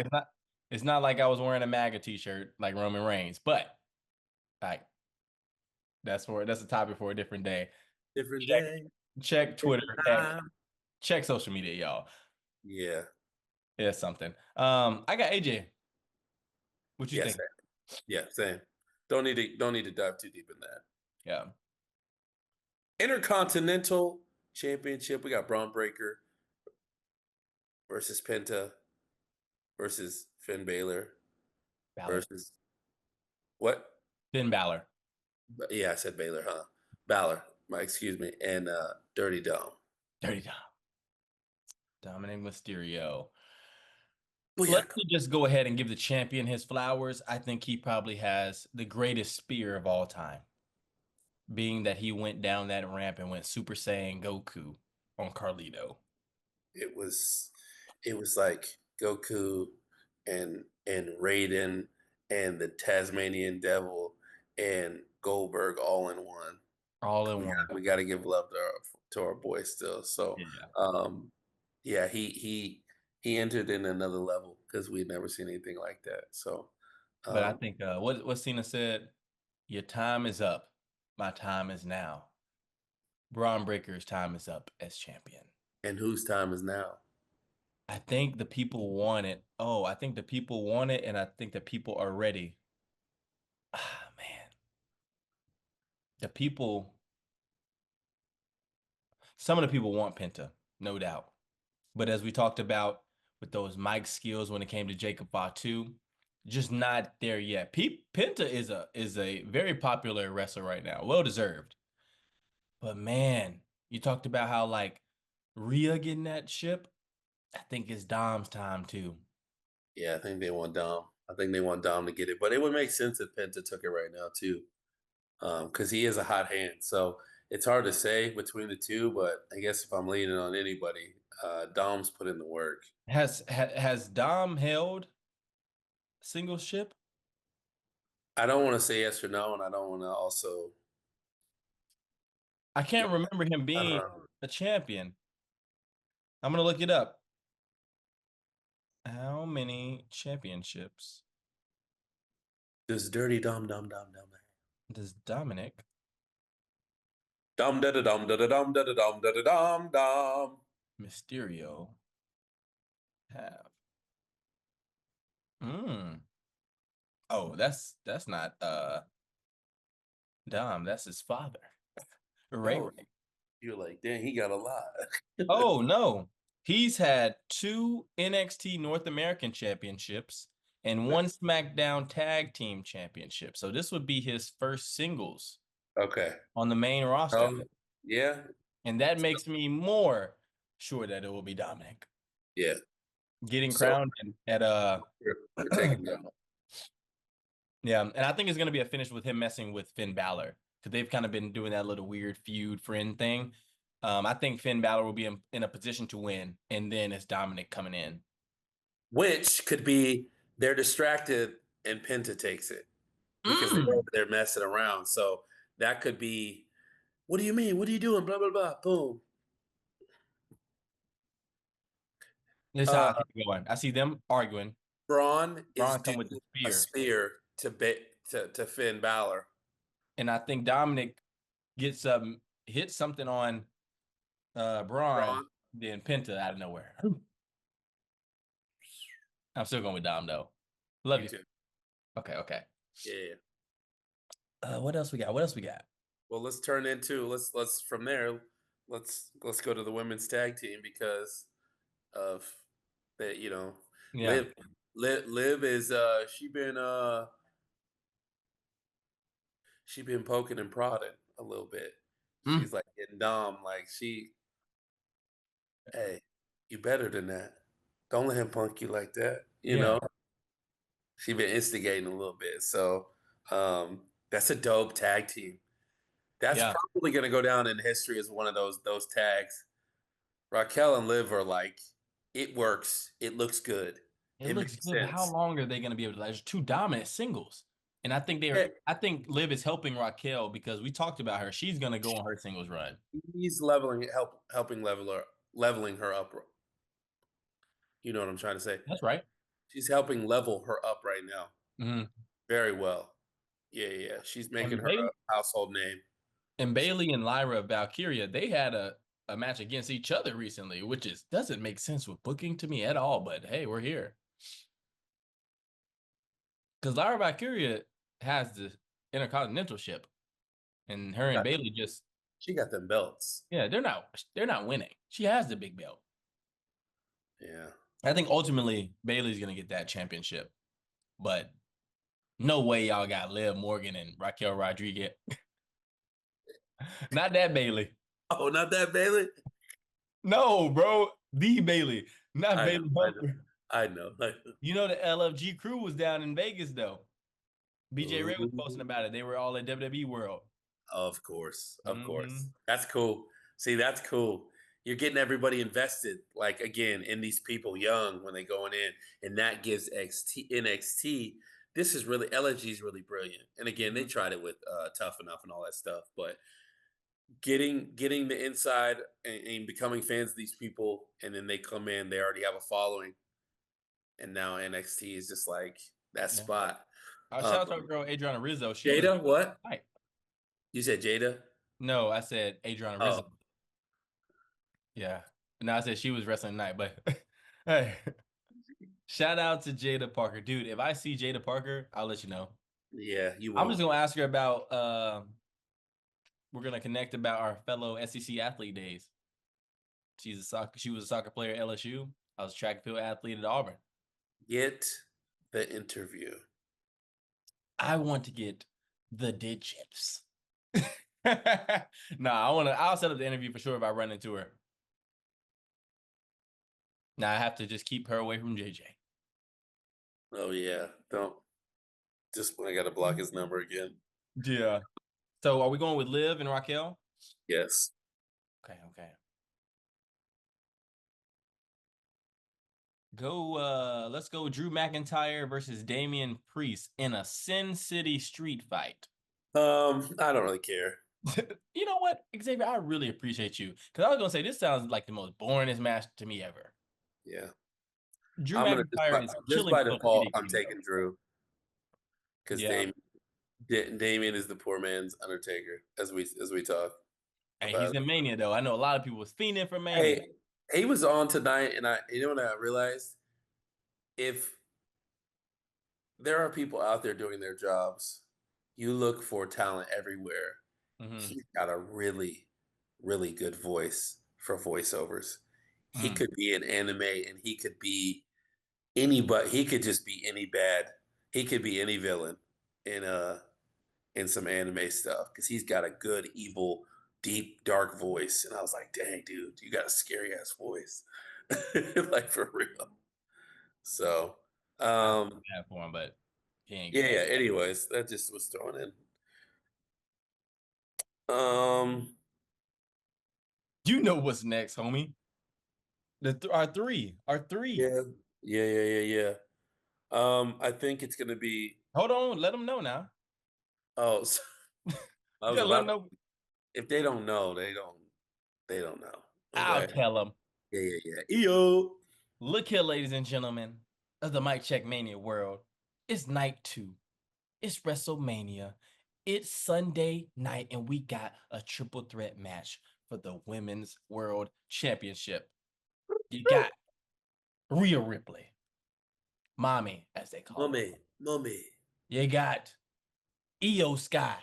I was wearing a MAGA t-shirt like Roman Reigns, but like that's a topic for a different day. Different Check day, check Twitter, different X, time. check social media, y'all. Yeah. It's something. I got AJ. What you Yes. think? Yeah. Same. Don't need to dive too deep in that. Yeah. Intercontinental Championship. We got Braun Breaker versus Penta versus Finn Balor Balor. versus what? Finn Balor. Yeah, I said Balor, huh? Balor. Excuse me. And Dirty Dom. Dirty Dom. Dominik Mysterio. Let Booyaka. me just go ahead and give the champion his flowers. I think he probably has the greatest spear of all time, being that he went down that ramp and went Super Saiyan Goku on Carlito. It was like Goku and Raiden and the Tasmanian Devil and Goldberg all in one. All in one. We got to give love to our boy still. So, Yeah. yeah, he entered in another level because we'd never seen anything like that. So, But I think what Cena said, your time is up. My time is now. Braun Breaker's time is up as champion. and whose time is now? I think the people want it. Oh, I think the people want it, and I think the people are ready. Ah, man. The people, some of the people want Penta, no doubt. But as we talked about with those mic skills when it came to Jacob Fatu, just not there yet. Penta is a very popular wrestler right now, well deserved. But man, you talked about how like Rhea getting that ship. I think it's Dom's time too. Yeah, I think they want Dom. I think they want Dom to get it, but it would make sense if Penta took it right now too, because he is a hot hand. So it's hard to say between the two, but I guess if I'm leaning on anybody, Dom's put in the work. Has Dom held single ship? I don't want to say yes or no, and I don't want to also. I can't remember him being a champion. I'm gonna look it up. How many championships This dirty Dom Dom Dom Dom does Dominik Dom da da dom da da dom da da dom da da dom dom. Mysterio have? Mm. Oh, that's not Dom, that's his father. Ray Oh, Ray. you're like, dang, he got a lot. Oh no. He's had 2 NXT North American championships and 1 SmackDown Tag Team Championship. So this would be his first singles on the main roster. Yeah. And that makes me more sure that it will be Dominik. Yeah. Getting crowned at we're taking them. Yeah, and I think it's going to be a finish with him messing with Finn Balor because they've kind of been doing that little weird feud friend thing. I think Finn Balor will be in a position to win, and then it's Dominik coming in. Which could be they're distracted and Penta takes it because they're messing around. So that could be, what do you mean? What are you doing? Blah, blah, blah. Boom. This is how I see it going. I see them arguing. Bron is come with the a spear to Finn Balor. And I think Dominik gets hits something on Bron, then Penta out of nowhere. I'm still going with Dom though. Love you. Too. Okay. Yeah. What else we got? Well, let's turn into let's from there. Let's go to the women's tag team because of that. Liv is she been poking and prodding a little bit. She's like getting Dom, like hey, you better than that. Don't let him punk you like that. You know, she been instigating a little bit. So that's a dope tag team. That's probably going to go down in history as one of those tags. Raquel and Liv are like, it works. It looks good. It looks good. But how long are they going to be able to? There's 2 dominant singles, and I think I think Liv is helping Raquel because we talked about her. She's going to go on her singles run. He's helping leveling her up. You know what I'm trying to say? That's right. She's helping level her up right now. Mm-hmm. Very well. Yeah. She's making her a household name. And Bayley and Lyra Valkyria, they had a match against each other recently, which doesn't make sense with booking to me at all. But hey, we're here. Because Lyra Valkyria has the Intercontinental ship, and her and Bayley she got them belts. Yeah, they're not winning. She has the big belt. Yeah. I think ultimately Bayley's gonna get that championship, but no way y'all got Liv Morgan and Raquel Rodriguez. Not that Bayley. Oh, not that Bayley? No, bro. The Bayley. Not Bayley Butler. I know. You know the LFG crew was down in Vegas though. BJ Ray was posting about it. They were all at WWE World. Of course. That's cool. See, that's cool. You're getting everybody invested, like, again, in these people young when they're going in, and that gives NXT. This is really, LFG is really brilliant. And again, they tried it with Tough Enough and all that stuff, but getting the inside and becoming fans of these people, and then they come in, they already have a following, and now NXT is just like that spot. Shout out to our girl Adriana Rizzo. Jada, what? You said Jada? No, I said Adriana Rizzo. Yeah. No, I said she was wrestling tonight, but hey. Shout out to Jada Parker. Dude, if I see Jada Parker, I'll let you know. Yeah, you will. I'm just going to ask her about, we're going to connect about our fellow SEC athlete days. She was a soccer player at LSU. I was a track and field athlete at Auburn. Get the interview. I want to get the digits. I'll set up the interview for sure if I run into her. Now I have to just keep her away from JJ. Oh yeah, I got to block his number again. Yeah. So are we going with Liv and Raquel? Yes. Okay. Let's go Drew McIntyre versus Damian Priest in a Sin City street fight. I don't really care. You know what, Xavier? I really appreciate you. Because I was going to say, this sounds like the most boringest match to me ever. Yeah. Drew McIntyre is just by default, I'm taking Drew. Because Damian is the poor man's Undertaker, as we talk. Hey, he's in Mania, though. I know a lot of people was fiending for Mania. Hey, he was on tonight, and you know what I realized? If there are people out there doing their jobs, you look for talent everywhere. Mm-hmm. He's got a really, really good voice for voiceovers. he could be in anime and he could be anybody. He could just be any bad. He could be any villain in some anime stuff because he's got a good, evil, deep, dark voice. And I was like, dang, dude, you got a scary ass voice. Like for real. So I feel bad for him, but he ain't yeah, getting yeah. it. Anyways, that just was thrown in. Um You know what's next, homie? Our three. yeah, yeah. I think it's gonna be Hold on, let them know now. oh so, I You was gotta let them about know. if they don't know, they don't know. I'll Okay. tell them. Yeah. EO. Look here, ladies and gentlemen of the Mic Check Mania world. It's night 2. It's Wrestlemania. It's Sunday night, and we got a triple threat match for the Women's World Championship. You got Rhea Ripley, Mommy, as they call her. Mommy. You got Io Sky,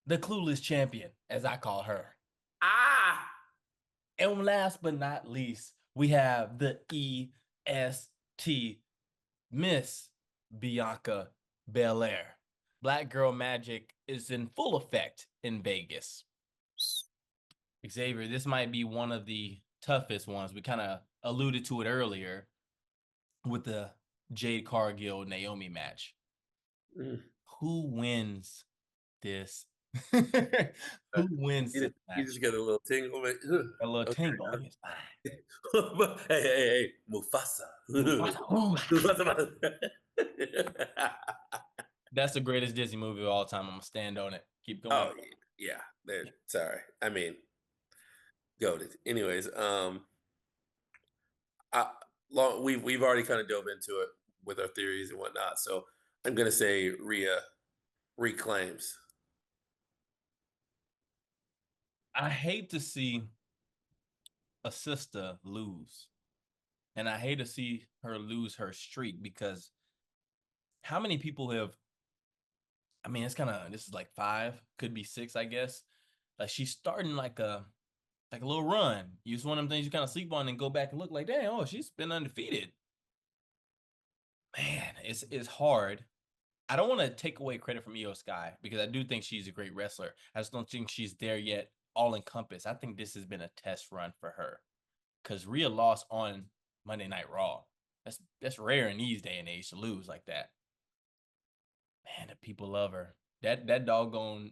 the clueless champion, as I call her. Ah! And last but not least, we have the EST, Miss Bianca Belair. Black Girl Magic is in full effect in Vegas. Xavier, this might be one of the toughest ones. We kind of alluded to it earlier with the Jade Cargill Naomi match. Who wins this? Who wins this match? You just got a little tingle. A little Okay. tingle in your spine. Hey, Mufasa. Mufasa. That's the greatest Disney movie of all time. I'm gonna stand on it. Keep going. Oh yeah. Sorry. I mean, goated. Anyways, we've already kind of dove into it with our theories and whatnot. So I'm gonna say Rhea reclaims. I hate to see a sister lose, and I hate to see her lose her streak because how many people have? I mean, it's kind of this is like 5, could be 6, I guess. Like she's starting like a little run. It's one of them things you kind of sleep on and go back and look like, damn, oh, she's been undefeated. Man, it's hard. I don't want to take away credit from Io Sky because I do think she's a great wrestler. I just don't think she's there yet, all encompassed. I think this has been a test run for her because Rhea lost on Monday Night Raw. That's rare in these day and age to lose like that. Man, the people love her. That doggone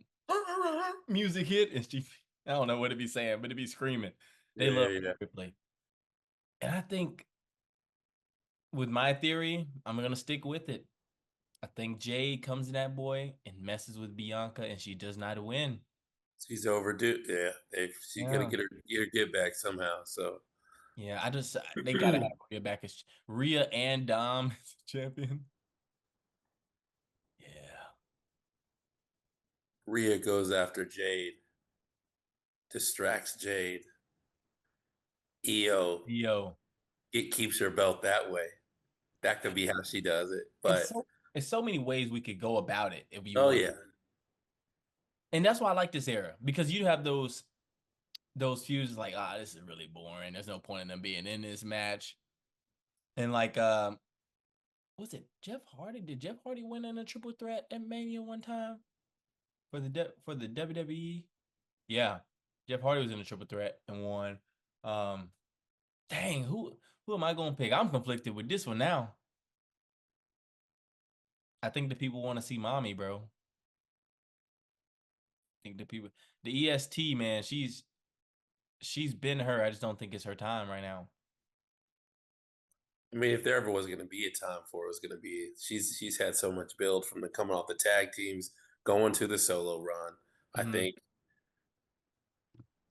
music hit, and she I don't know what to be saying, but to be screaming. They love her Ripley. And I think with my theory, I'm gonna stick with it. I think Jade comes to that boy and messes with Bianca, and she does not win. She's overdue. Yeah, she's gonna get her get back somehow. So yeah, they gotta have Rhea back as Rhea and Dom as champion. Yeah, Rhea goes after Jade, distracts Jade. Io. It keeps her belt that way. That could be how she does it. It's But so many ways we could go about it if you oh want. yeah, And that's why I like this era because you have those feuds like, this is really boring. There's no point in them being in this match. And like, was it Jeff Hardy? Did Jeff Hardy win in a triple threat at Mania one time for the WWE? Yeah, Jeff Hardy was in a triple threat and won. Dang, who am I gonna pick? I'm conflicted with this one now. I think the people want to see Mommy, bro. I think the EST man, she's been her. I just don't think it's her time right now. I mean, if there ever was going to be a time for it, was going to be she's had so much build from the coming off the tag teams, going to the solo run. Mm-hmm.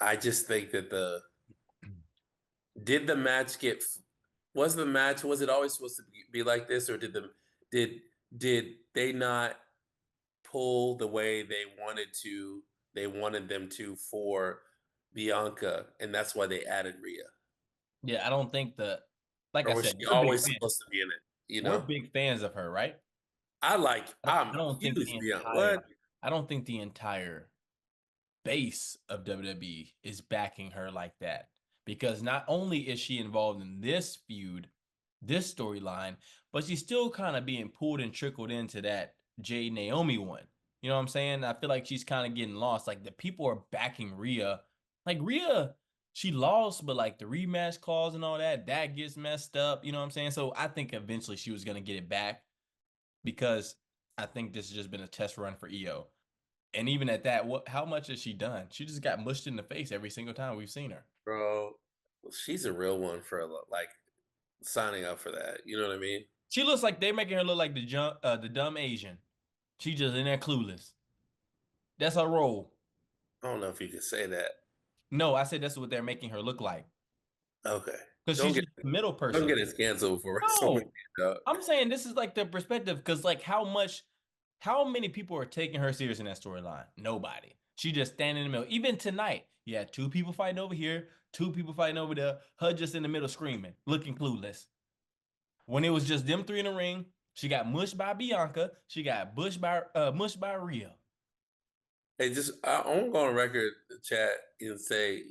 I just think that did the match get was the match was it always supposed to be like this, or did did they not pull the way they wanted them to for Bianca, and that's why they added Rhea? Yeah, I don't think like Or I was said, she always supposed to be in it? we're big fans of her, right? I'm I don't think huge Bianca. What? I don't think the entire base of WWE is backing her like that because not only is she involved in this feud, this storyline, but she's still kind of being pulled and trickled into that Jade Naomi one. You know what I'm saying? I feel like she's kind of getting lost. Like the people are backing Rhea. Like Rhea, she lost, but like the rematch clause and all that gets messed up. You know what I'm saying? So I think eventually she was gonna get it back because I think this has just been a test run for EO. And even at that, how much has she done? She just got mushed in the face every single time we've seen her. Bro, she's a real one for like signing up for that. You know what I mean? She looks like they're making her look like the dumb Asian. She just in there clueless. That's her role. I don't know if you could say that. No, I said that's what they're making her look like. Okay. Because Don't she's get just the middle don't person. get us canceled for WrestleMania. No, I'm saying this is like the perspective because like how many people are taking her serious in that storyline? Nobody. She just standing in the middle. Even tonight, you had 2 people fighting over here, 2 people fighting over there, her just in the middle screaming, looking clueless. When it was just them 3 in the ring, she got mushed by Bianca. She got mushed by Rhea. Hey, I'm going on record, chat, and say,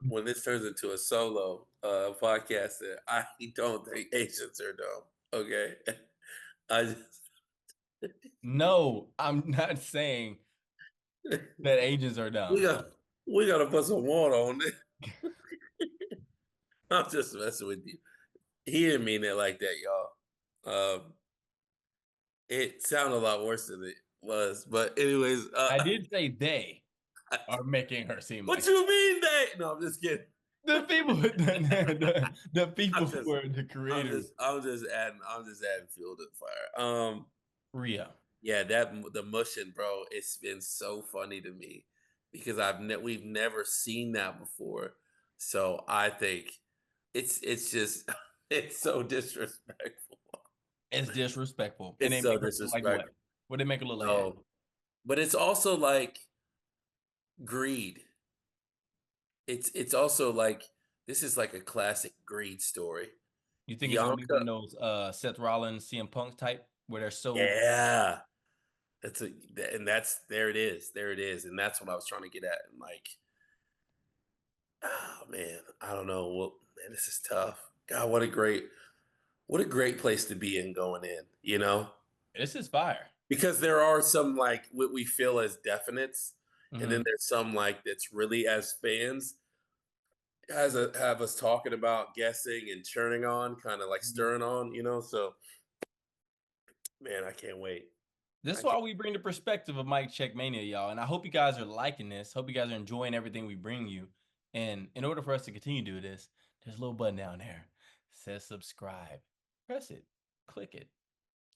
when this turns into a solo podcast, that I don't think Asians are dumb. Okay, I just No, I'm not saying that agents are we dumb. got we got to put some water on this. I'm just messing with you. He didn't mean it like that, y'all. It sounded a lot worse than it was, but anyways, I did say they are making her seem what like you mean that? No, I'm just kidding. the people, the people I'm just, who are the creators. I'm just adding fuel to the fire. Rhea. Yeah, the mushing, bro. It's been so funny to me because we've never seen that before. So I think it's just it's so disrespectful. It's disrespectful. And It's they so make her look like what? disrespectful. What they make her look like? No, but it's also like greed. It's also like this is like a classic greed story. You think it's gonna be one Bianca, of those Seth Rollins, CM Punk type where they're so yeah, that's there it is, and that's what I was trying to get at. And like, oh man, I don't know. Well, man, this is tough. God, what a great place to be in going in. this is fire. Because there are some like what we feel as definites, and then Mhm. there's some like that's really as fans have us talking about guessing and churning on, kind of like stirring on. So man, I can't wait. This I is why can't. we bring the perspective of Mic Check Mania, y'all. And I hope you guys are liking this. Hope you guys are enjoying everything we bring you. And in order for us to continue to do this, there's a little button down there. It says subscribe. Press it. Click it.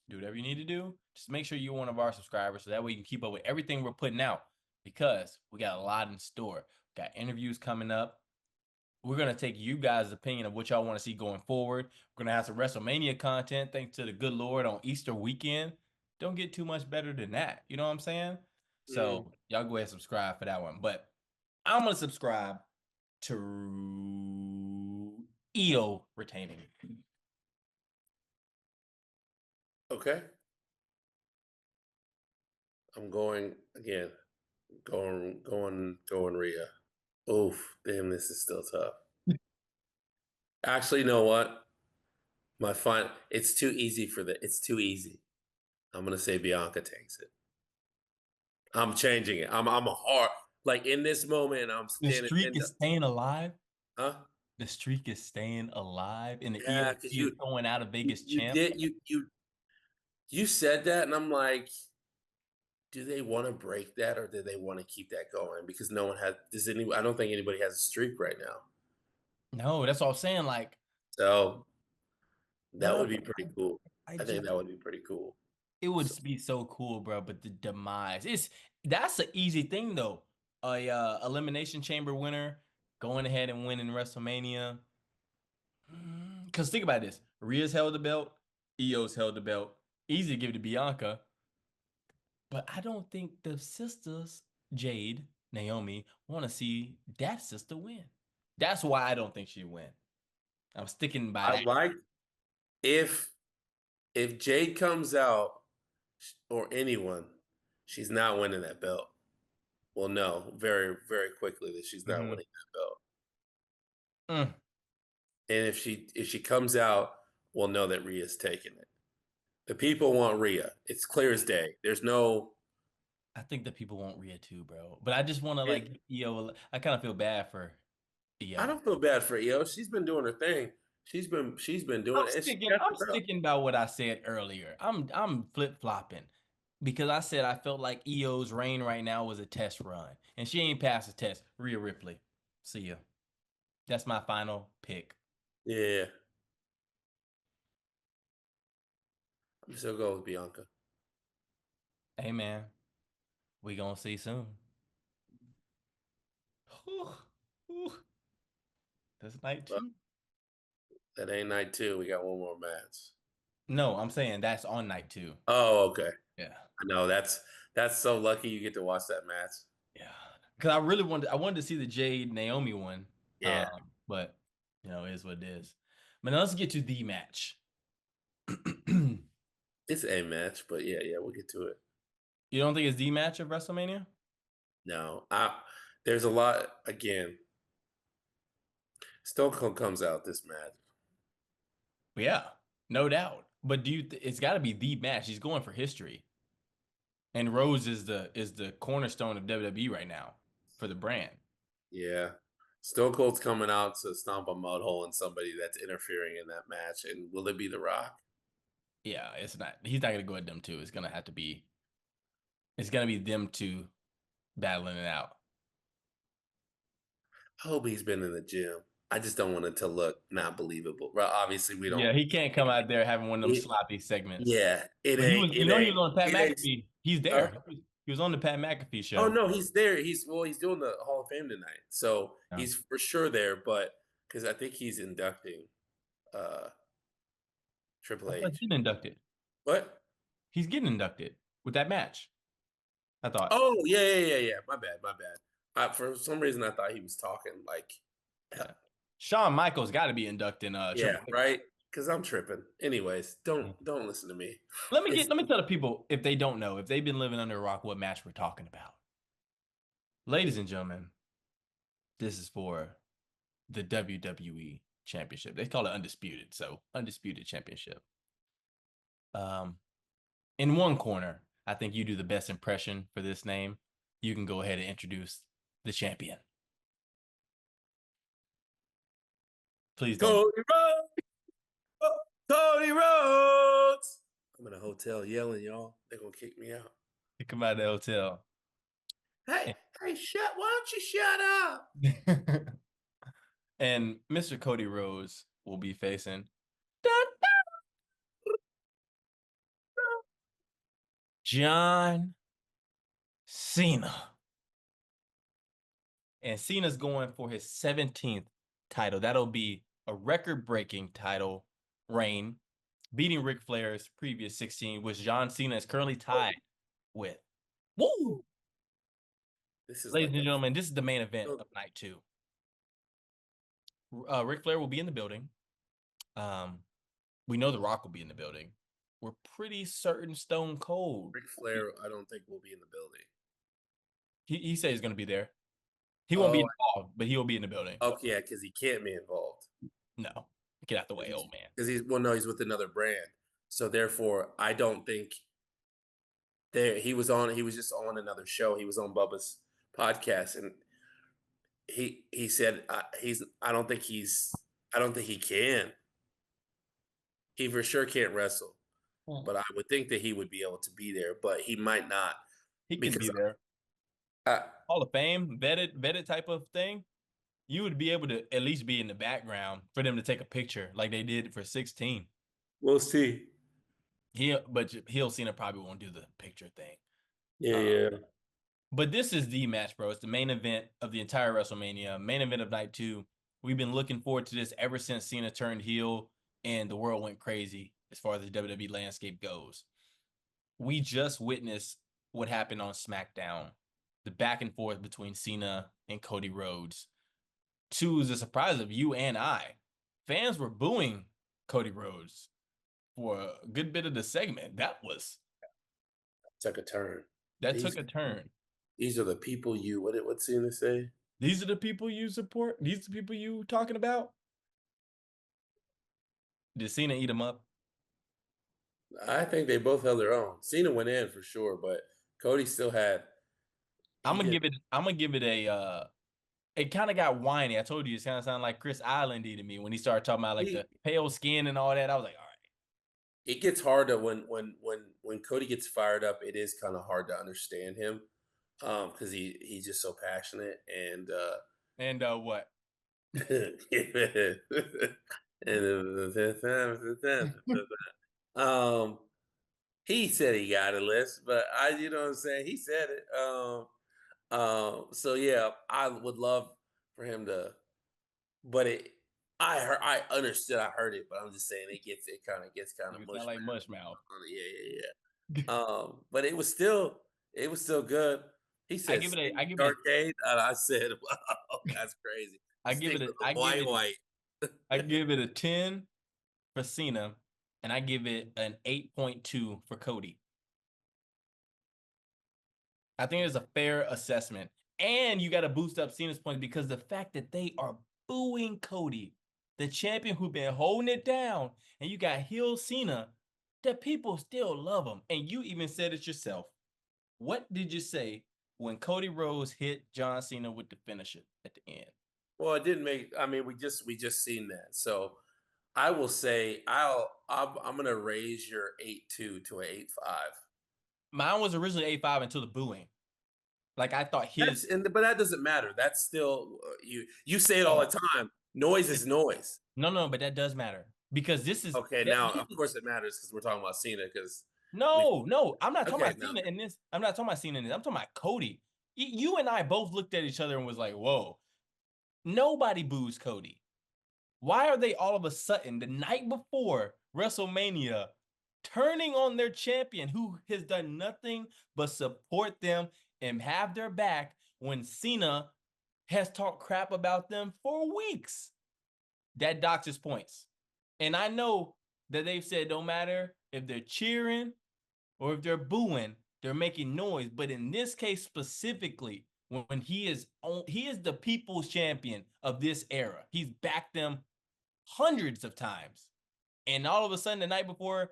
Do whatever you need to do. Just make sure you're one of our subscribers so that way you can keep up with everything we're putting out because we got a lot in store. We got interviews coming up. We're going to take you guys' opinion of what y'all want to see going forward. We're going to have some WrestleMania content thanks to the good Lord on Easter weekend. Don't get too much better than that. You know what I'm saying? Mm, So y'all go ahead and subscribe for that one. But I'm going to subscribe to EO retaining. okay, I'm going again. Going Rhea. Oof, damn, this is still tough. Actually, you know what? It's too easy it's too easy. I'm gonna say Bianca takes it. I'm changing it. I'm a hard like in this moment. I'm The standing streak pinned is up. staying alive. Huh? The streak is staying alive. And the Yeah, because ELP is throwing out a you Vegas you champ. did you said that, and I'm like, do they want to break that or do they want to keep that going? Because no one has. I don't think anybody has a streak right now. No, that's what I'm saying. Like, So that no, would be pretty cool. I I think just that would be pretty cool. it would So, be so cool, bro. But the demise, that's an easy thing though. A elimination chamber winner going ahead and winning WrestleMania. Because think about this: Rhea's held the belt, Io's held the belt. Easy to give to Bianca, but I don't think the sisters, Jade, Naomi, want to see that sister win. That's why I don't think she win. I'm sticking by I that. like if Jade comes out or anyone, she's not winning that belt. Well, no, very very quickly that she's not Mhm. winning that belt. Mm. And if she comes out, we'll know that Rhea's taking it. The people want Rhea. It's clear as day. There's no. I think the people want Rhea too, bro. But I just want to like Io. I kind of feel bad for Io. I don't feel bad for Io. She's been doing her thing. She's been doing it. And I'm sticking by what I said earlier. I'm flip flopping because I said I felt like Io's reign right now was a test run, and she ain't passed the test. Rhea Ripley, see ya. That's my final pick. Yeah. I'm still go with Bianca. Hey man, we gonna see soon. Whew, whew. That's night But 2. that ain't night 2. We got one more match. No, I'm saying that's on night 2. Oh, okay. Yeah. I know that's so lucky you get to watch that match. Yeah. Because I wanted to see the Jade Naomi one. Yeah. But it is what it is. But now let's get to the match. It's a match, but yeah, we'll get to it. You don't think it's the match of WrestleMania? No. There's a lot again. Stone Cold comes out this match. Yeah, no doubt. But it's got to be the match. He's going for history. And Rose is the cornerstone of WWE right now for the brand. Yeah. Stone Cold's coming out to stomp a mud hole in somebody that's interfering in that match. And will it be The Rock? Yeah, it's not. He's not gonna go at them two. It's gonna be them two battling it out. I hope he's been in the gym. I just don't want it to look not believable. Well, obviously we don't. Yeah, he can't come out there having one of them sloppy segments. Yeah, it But ain't. he was on Pat McAfee. He's there. Uh, He was on the Pat McAfee show. Oh no, he's there. He's doing the Hall of Fame tonight, so he's for sure there. But because I think he's inducting Triple H. He's getting inducted. What? He's getting inducted with that match. I thought. Oh yeah. My bad. For some reason, I thought he was talking like. Shawn Michaels got to be inducting. Yeah, right. Because I'm tripping. Anyways, don't listen to me. Let me tell the people, if they don't know, if they've been living under a rock, what match we're talking about. Ladies and gentlemen, this is for the WWE Championship. They call it Undisputed, so Undisputed Championship. In one corner, I think you do the best impression for this name. You can go ahead and introduce the champion. Please don't. Cody Rhodes. I'm in a hotel yelling, y'all. They're gonna kick me out. You come out of the hotel. Hey, why don't you shut up? And Mr. Cody Rhodes will be facing John Cena. And Cena's going for his 17th title. That'll be a record-breaking title reign, beating Ric Flair's previous 16, which John Cena is currently tied with. Woo! Ladies and gentlemen, this is the main event of night 2. Ric Flair will be in the building. We know The Rock will be in the building. We're pretty certain Stone Cold. Ric Flair, I don't think will be in the building. He said he's going to be there. He won't be involved, but he will be in the building. Okay, yeah, because he can't be involved. No, get out the way, old man. Because he's with another brand. So therefore, I don't think he was just on another show. He was on Bubba's podcast, and he said I don't think he can. He for sure can't wrestle. But I would think that he would be able to be there, but he might not. He could be there. Hall of Fame, vetted type of thing. You would be able to at least be in the background for them to take a picture like they did for 16. We'll see. Cena probably won't do the picture thing. Yeah. But this is the match, bro. It's the main event of the entire WrestleMania, main event of night 2. We've been looking forward to this ever since Cena turned heel and the world went crazy as far as the WWE landscape goes. We just witnessed what happened on SmackDown, the back and forth between Cena and Cody Rhodes. To the surprise of you and I, fans were booing Cody Rhodes for a good bit of the segment. That took a turn. Took a turn. These are the people what Cena say? These are the people you support? These are the people you talking about? Did Cena eat them up? I think they both held their own. Cena went in for sure, but Cody still had. I'm He gonna did. give it a it kind of got whiny. I told you it kind of sounded like Chris Islandy to me when he started talking about like the pale skin and all that. I was like, all right. It gets hard to when Cody gets fired up. It is kind of hard to understand him, because he's just so passionate and And what? and um he said he got a list, but you know what I'm saying, he said it. So yeah, I would love for him to, but I understood, I heard it, but I'm just saying it kind of You mush sound like mouth. mush mouth. Yeah. But it was still good. He I said give it a Steve I give it a Arcade, and I said, "Wow, that's crazy." I give Stick it a with the white. I give it a 10 for Cena, and I give it an 8.2 for Cody. I think it's a fair assessment. And you got to boost up Cena's points because the fact that they are booing Cody, the champion who's been holding it down, and you got heel Cena, the people still love him. And you even said it yourself. What did you say when Cody Rhodes hit John Cena with the finisher at the end? Well, it didn't make. I mean, we just seen that. So I will say I'm gonna raise your 8.2 to an 8.5. Mine was originally 8.5 until the booing. Like I thought his But that doesn't matter. That's still you say it all oh the time. Noise is noise. no, but that does matter because this is Okay, that now this of is course it matters because we're talking about Cena because we. no. I'm not talking Okay, about no. Cena in this. I'm not talking about Cena in this. I'm talking about Cody. You and I both looked at each other and was like, "Whoa!" Nobody boos Cody. Why are they all of a sudden the night before WrestleMania turning on their champion who has done nothing but support them and have their back when Cena has talked crap about them for weeks? That doctors points. And I know that they've said no matter if they're cheering or if they're booing, they're making noise. But in this case specifically, when he is the people's champion of this era. He's backed them hundreds of times. And all of a sudden, the night before,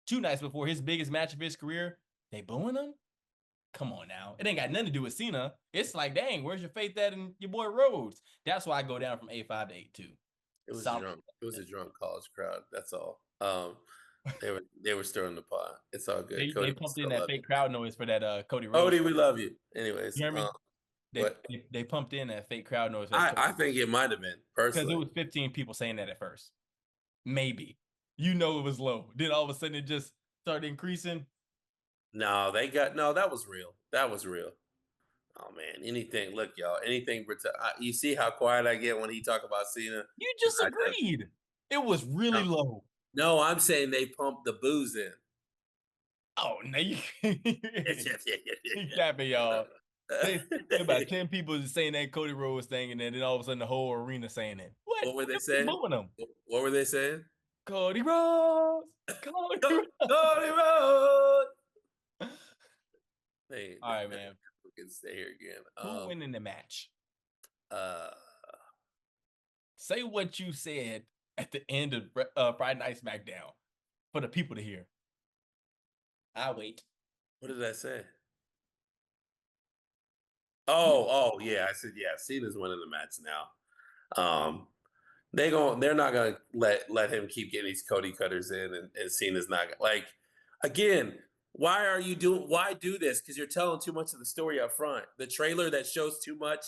2 nights before his biggest match of his career, they booing him? Come on now. It ain't got nothing to do with Cena. It's like, dang, where's your faith at in your boy Rhodes? That's why I go down from 8.5 to 8.2. It was Solid. drunk. It was a drunk college crowd. That's all. They were stirring the pot. It's all good. They Cody, we pumped in still that love you. fake crowd noise for that Cody Rhodes. Cody, we love you. Anyways, You hear me? They, but they pumped in that fake crowd noise for that Cody I think it might have been because it personally. was 15 people saying that at first. Maybe. You know it was low. Then all of a sudden it just started increasing. No, they got no. That was real. That was real. Oh man, anything. Look, y'all. Anything. You see how quiet I get when he talk about Cena. You just I just agreed. It was really no. low. No, I'm saying they pumped the booze in. Oh, no, you capping, y'all. They about 10 people just saying that Cody Rhodes thing, and then all of a sudden the whole arena saying it. What? What were they They're saying? booing them. What were they saying? Cody Rhodes. Cody Rhodes. Cody Road. They All right, man. we can stay here again. Who winning the match? Uh, Say what you said at the end of Friday Night SmackDown for the people to hear. I'll wait. what did I say? You Oh yeah, I said yeah. Cena's winning the match now. Um, they're not gonna let him keep getting these Cody cutters in, and Cena's not like again. Why do this? Because you're telling too much of the story up front. The trailer that shows too much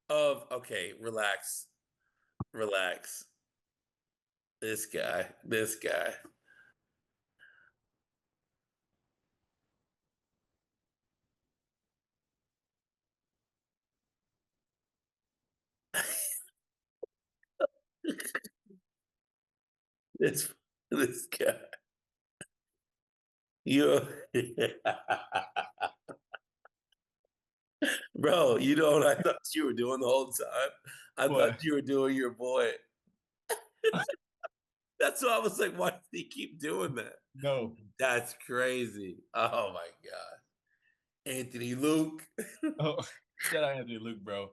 of okay, relax. This guy. this this guy. You bro, you know what I thought you were doing the whole time? I thought what? you were doing your boy. That's why I was like, why does he keep doing that? No. That's crazy. Oh my God. Anthony Luke. Oh, shout out Anthony Luke, bro.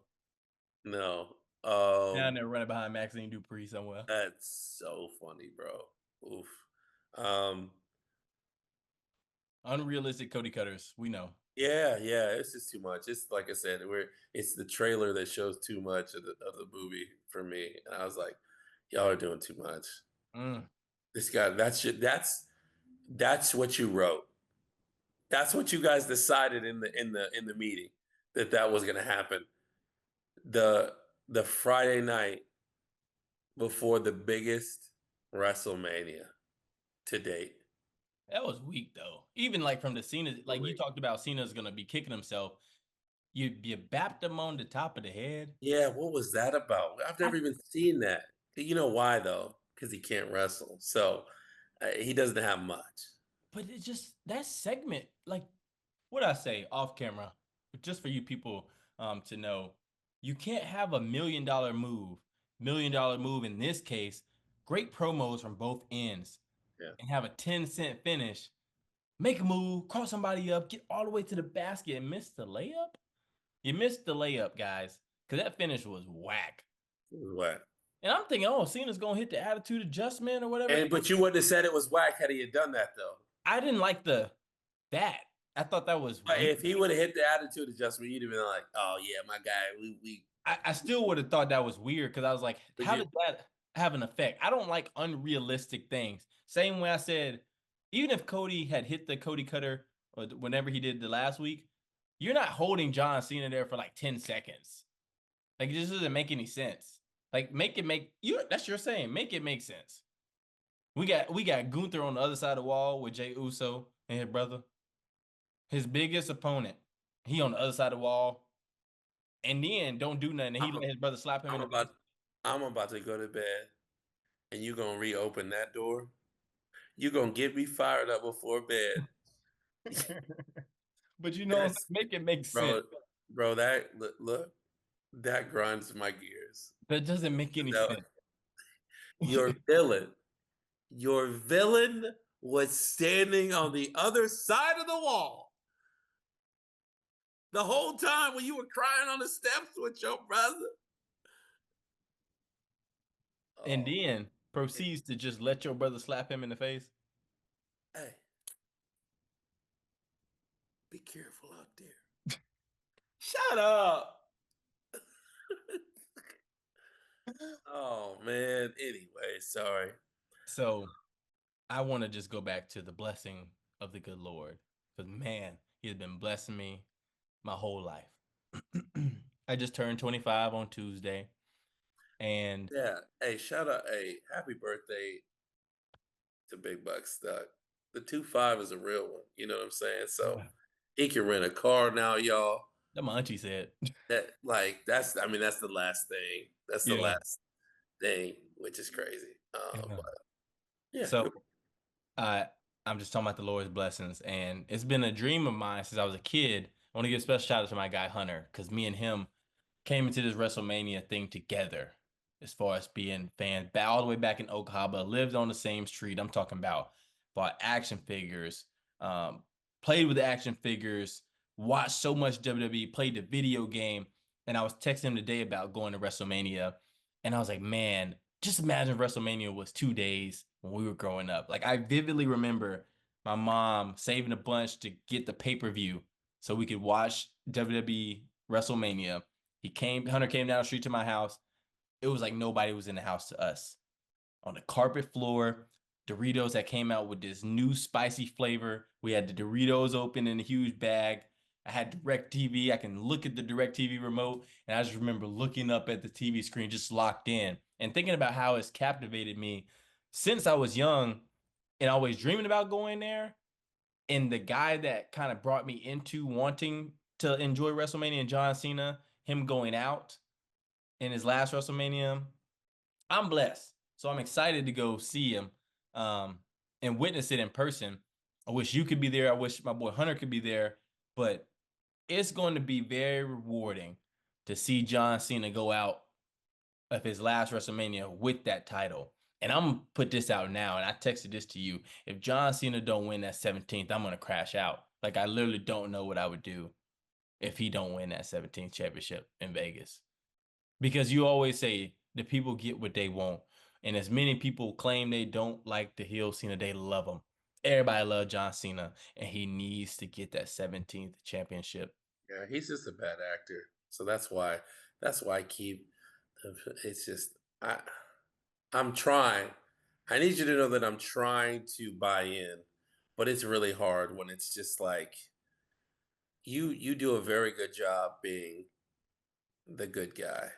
No. Down there running behind Maxine Dupree somewhere. That's so funny, bro. Oof. Um, Unrealistic Cody Cutters. We know. yeah, it's just too much. It's like I said, it's the trailer that shows too much of the movie for me. And I was like, y'all are doing too much. Mm. This guy, that's what you wrote. That's what you guys decided in the meeting that was going to happen. The Friday night before the biggest WrestleMania to date. That was weak though. Even like from the Cena, like you talked about, Cena's gonna be kicking himself. You bapped him on the top of the head. Yeah, what was that about? I've I, never even seen that. You know why though? Because he can't wrestle, so he doesn't have much. but it's just that segment. Like what I say off camera, just for you people to know, you can't have $1 million move in this case. Great promos from both ends, Yeah, and have a 10-cent finish. Make a move, cross somebody up, get all the way to the basket, and miss the layup. You missed the layup, guys, because that finish was whack. it was whack. And I'm thinking, oh, Cena's gonna hit the attitude adjustment or whatever. And but you wouldn't have said it was whack had he had done that though. I didn't like that. I thought that was weird. If he would have hit the attitude adjustment, you'd have been like, "Oh yeah, my guy, we." I still would have thought that was weird because I was like, But how you, did that have an effect? I don't like unrealistic things. Same way I said, even if Cody had hit the Cody Cutter or whenever he did the last week, you're not holding John Cena there for like 10 seconds. Like it just doesn't make any sense. Like make it make you that's your saying. Make it make sense. We got Gunther on the other side of the wall with Jey Uso and his brother. His biggest opponent. He on the other side of the wall. And then don't do nothing. And he I'm, let his brother slap him I'm in the face. about, I'm about to go to bed, and you gonna reopen that door. You gonna get me fired up before bed. But you know what I'm saying? That's Make it make sense. bro, bro. That look, that grinds my gears. That doesn't make any No, sense. your villain, your villain was standing on the other side of the wall the whole time when you were crying on the steps with your brother. And Oh, then proceeds to just let your brother slap him in the face. hey, be careful out there. Shut up. Oh man. Anyway, sorry. So I want to just go back to the blessing of the good Lord. Because man, he has been blessing me my whole life. I just turned 25 on Tuesday. And Yeah. Hey, shout out. Hey, happy birthday to Big Buck Stuck. The 2.5 is a real one. You know what I'm saying? So yeah, he can rent a car now, y'all. that my auntie said. That's the last thing. That's the Yeah. last thing, which is crazy. Yeah. But yeah, So good. I I'm just talking about the Lord's blessings, and it's been a dream of mine since I was a kid. I want to give a special shout out to my guy Hunter, because me and him came into this WrestleMania thing together as far as being fans, all the way back in Oak Harbor, lived on the same street. I'm talking about bought action figures, um, played with the action figures, watched so much WWE, played the video game. And I was texting him today about going to WrestleMania. And I was like, man, just imagine WrestleMania was 2 days when we were growing up. Like I vividly remember my mom saving a bunch to get the pay-per-view so we could watch WWE WrestleMania. Hunter came down the street to my house. It was like nobody was in the house to us. On the carpet floor, Doritos that came out with this new spicy flavor. We had the Doritos open in a huge bag. I had Direct TV. I can look at the Direct TV remote, and I just remember looking up at the TV screen, just locked in, and thinking about how it's captivated me since I was young, and always dreaming about going there. And the guy that kind of brought me into wanting to enjoy WrestleMania and John Cena, him going out in his last WrestleMania, I'm blessed. So I'm excited to go see him and witness it in person. I wish you could be there. I wish my boy Hunter could be there. But it's going to be very rewarding to see John Cena go out of his last WrestleMania with that title. And I'm gonna put this out now, and I texted this to you. If John Cena don't win that 17th, I'm gonna crash out. Like I literally don't know what I would do if he don't win that 17th championship in Vegas. Because you always say the people get what they want. And as many people claim they don't like the heel Cena, they love him. Everybody loves John Cena, and he needs to get that 17th championship. Yeah, he's just a bad actor. So that's why I keep it's just I'm trying. I need you to know that I'm trying to buy in, but it's really hard when it's just like you do a very good job being the good guy.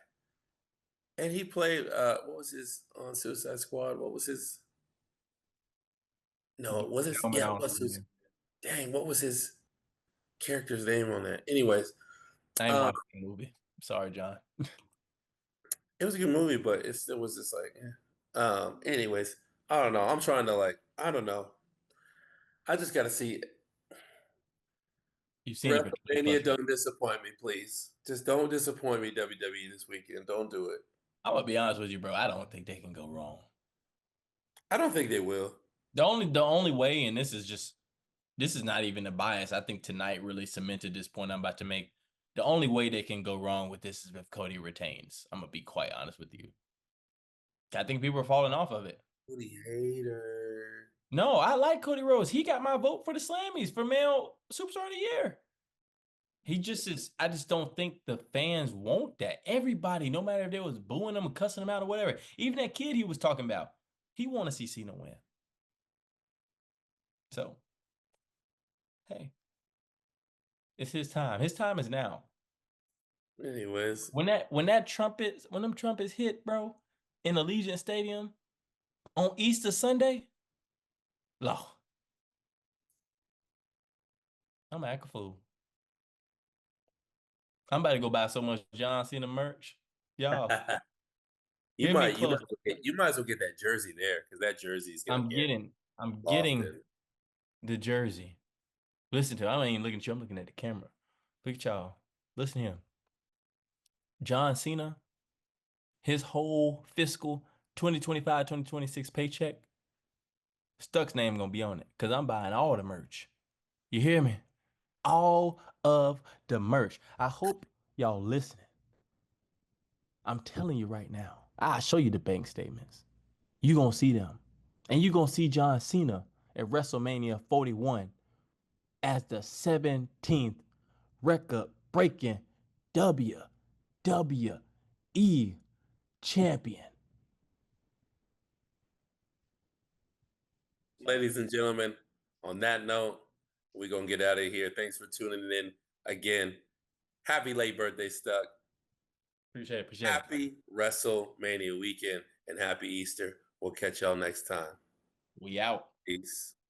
And he played what was his on Suicide Squad? What was his No, it wasn't Helmet yeah, it on. was his dang, what was his character's name on that? Anyways, I ain't um watching the movie. Sorry, John. it was a good movie, but it still was just like anyways, I don't know. I'm trying to like I don't know. I just gotta see You've seen it for 20 WrestleMania. plus years. Don't disappoint me, please. Just don't disappoint me, WWE, this weekend. Don't do it. I'm gonna be honest with you, bro. I don't think they can go wrong. I don't think they will. The only way, and this is not even a bias. I think tonight really cemented this point I'm about to make. The only way they can go wrong with this is if Cody retains. I'm gonna be quite honest with you. I think people are falling off of it. Cody hater. No, I like Cody Rhodes. He got my vote for the Slammies for male superstar of the year. He just is. I just don't think the fans want that. Everybody, no matter if they was booing him or cussing him out or whatever, even that kid he was talking about, he want to see Cena win. So, hey, it's his time. His time is now. Anyways, When them trumpets hit, bro, in Allegiant Stadium on Easter Sunday, low. I'm act a fool. I'm about to go buy so much John Cena merch. Y'all, you give me might close. you might as well get that jersey there because that jersey is gonna get I'm lost getting in. the jersey. Listen to it. I ain't even looking at you. I'm looking at the camera. Look at y'all. Listen to him. John Cena, his whole fiscal 2025, 2026 paycheck, Stuck's name gonna be on it. Cause I'm buying all the merch. You hear me? All of the merch. I hope y'all listening. I'm telling you right now. I'll show you the bank statements. You gonna see them. And you gonna see John Cena at WrestleMania 41 as the 17th record breaking WWE champion. Ladies and gentlemen, on that note, we're gonna get out of here. Thanks for tuning in again. Happy late birthday, Stuck. Appreciate it. Appreciate it. Happy WrestleMania weekend and happy Easter. We'll catch y'all next time. We out. Peace.